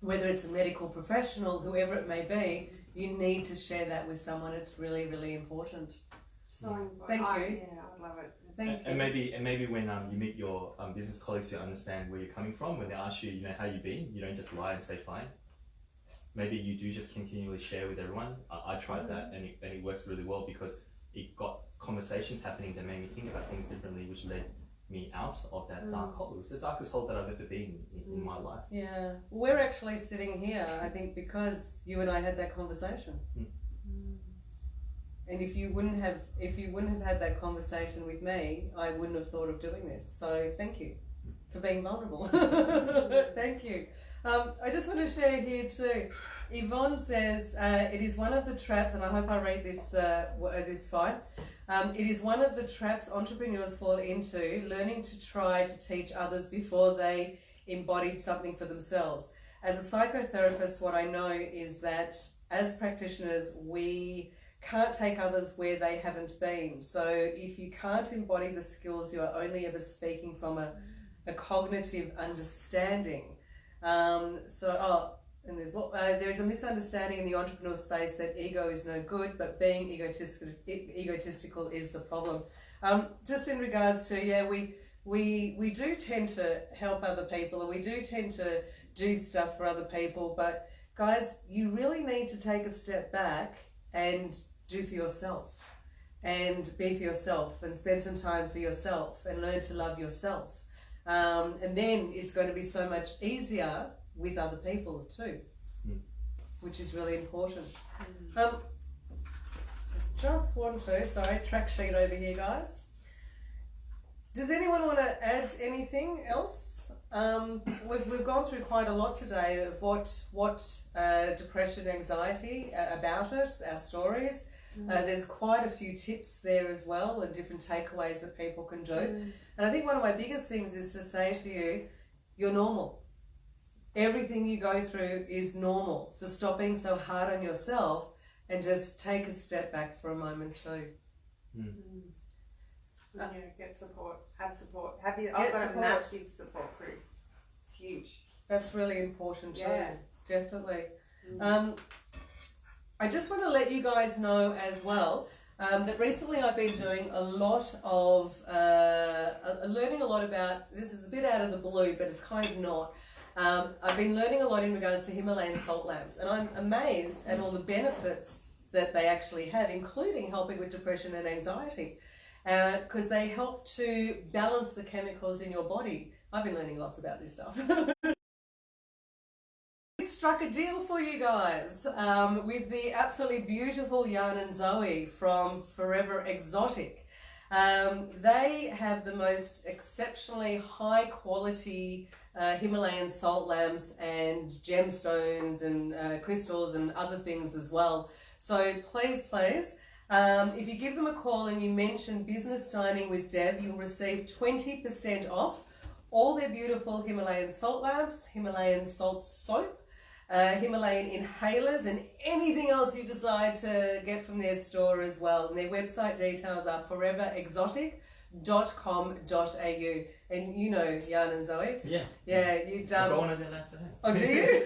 whether it's a medical professional, whoever it may be, you need to share that with someone. It's really, really important. So important. Thank you. Yeah, I love it. Thank you. And maybe when you meet your business colleagues, you understand where you're coming from. When they ask you, how you been, you don't just lie and say fine. Maybe you do just continually share with everyone. I tried that, and it works really well because it got conversations happening that made me think about things differently, which led me out of that dark hole. It was the darkest hole that I've ever been in my life. Yeah, we're actually sitting here, I think, because you and I had that conversation. And if you wouldn't have had that conversation with me, I wouldn't have thought of doing this. So thank you for being vulnerable. Thank you. I just want to share here too. Yvonne says it is one of the traps, and I hope I read this fine. It is one of the traps entrepreneurs fall into, learning to try to teach others before they embodied something for themselves. As a psychotherapist, what I know is that as practitioners, we can't take others where they haven't been. So if you can't embody the skills, you are only ever speaking from a cognitive understanding. And there is a misunderstanding in the entrepreneur space that ego is no good, but being egotistical is the problem. Just in regards to, we do tend to help other people, and we do tend to do stuff for other people, but guys, you really need to take a step back and do for yourself, and be for yourself, and spend some time for yourself, and learn to love yourself. And then it's going to be so much easier with other people too, which is really important. Just want to, track sheet over here, guys. Does anyone want to add anything else? We've gone through quite a lot today of what depression, anxiety, about it, our stories. There's quite a few tips there as well, and different takeaways that people can do. And I think one of my biggest things is to say to you, you're normal. Everything you go through is normal. So stop being so hard on yourself and just take a step back for a moment too. Get support. Have support. I've got a massive support group. It's huge. That's really important too. Yeah. Definitely. I just want to let you guys know as well that recently I've been doing a lot of learning a lot about, this is a bit out of the blue, but it's kind of not. I've been learning a lot in regards to Himalayan salt lamps, and I'm amazed at all the benefits that they actually have, including helping with depression and anxiety, because they help to balance the chemicals in your body. I've been learning lots about this stuff. Struck a deal for you guys with the absolutely beautiful Jan and Zoe from Forever Exotic. They have the most exceptionally high quality Himalayan salt lamps and gemstones and crystals and other things as well. So please, if you give them a call and you mention Business Dining with Deb, you'll receive 20% off all their beautiful Himalayan salt lamps, Himalayan salt soap, Himalayan inhalers, and anything else you decide to get from their store as well. And their website details are foreverexotic.com.au. And you know Jan and Zoe? Yeah, you've I've got one of their lamps at home. Oh, do you?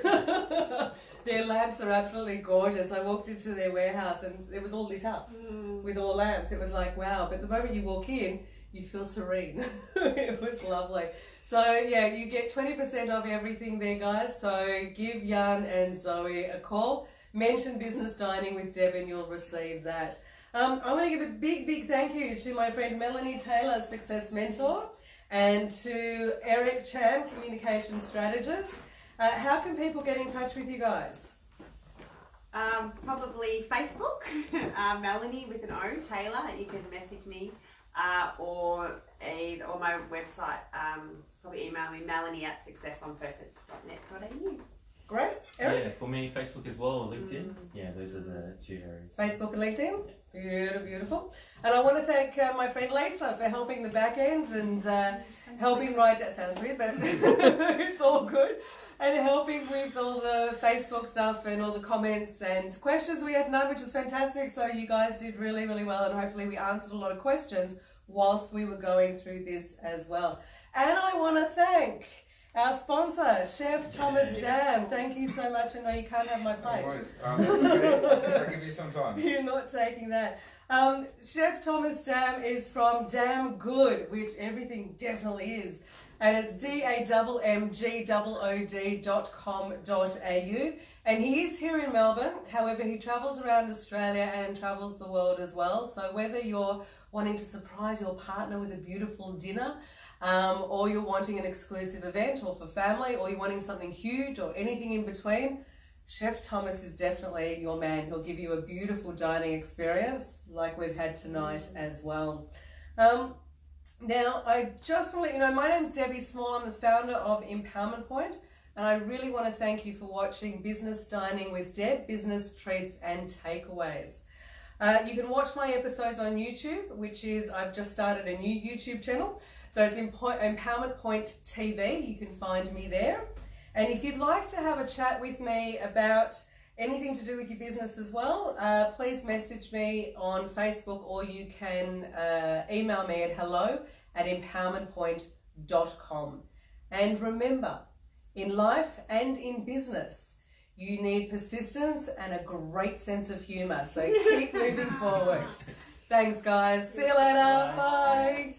Their lamps are absolutely gorgeous. I walked into their warehouse and it was all lit up with all lamps. It was like, wow. But the moment you walk in, you feel serene. It was lovely. So yeah, you get 20% off everything there, guys. So give Jan and Zoe a call. Mention Business Dining with Deb and you'll receive that. I want to give a big thank you to my friend Melanie Taylor, Success Mentor, and to Eric Chan, Communication Strategist. How can people get in touch with you guys? Probably Facebook, Melanie with an O, Taylor. You can message me. Or my website, probably email me, melanie@successonpurpose.net.au. Great. Eric? Yeah, for me, Facebook as well, or LinkedIn. Yeah, those are the two areas. Facebook and LinkedIn. Beautiful. And I want to thank my friend Lisa for helping the back end and helping write, that sounds weird, but it's all good. And helping with all the Facebook stuff and all the comments and questions. We had none, which was fantastic. So you guys did really well, and hopefully we answered a lot of questions whilst we were going through this as well. And I want to thank our sponsor, Chef Thomas Dam. Thank you so much. I know you can't have my No plate. worries. That's okay. I'll give you some time. You're not taking that. Chef Thomas Dam is from Damn Good, which everything definitely is. And it's dammgood.com.au. And he is here in Melbourne. However, he travels around Australia and travels the world as well. So whether you're wanting to surprise your partner with a beautiful dinner, or you're wanting an exclusive event or for family, or you're wanting something huge or anything in between, Chef Thomas is definitely your man. He'll give you a beautiful dining experience like we've had tonight as well. Now, I just want to let you know, my name's Debbie Small. I'm the founder of Empowerment Point, and I really want to thank you for watching Business Dining with Deb, Business Treats and Takeaways. You can watch my episodes on YouTube, which is, I've just started a new YouTube channel. So it's Empowerment Point TV. You can find me there. And if you'd like to have a chat with me about anything to do with your business as well, please message me on Facebook, or you can email me at hello@empowermentpoint.com. And remember, in life and in business, you need persistence and a great sense of humour. So keep moving forward. Thanks, guys. See you later. Bye.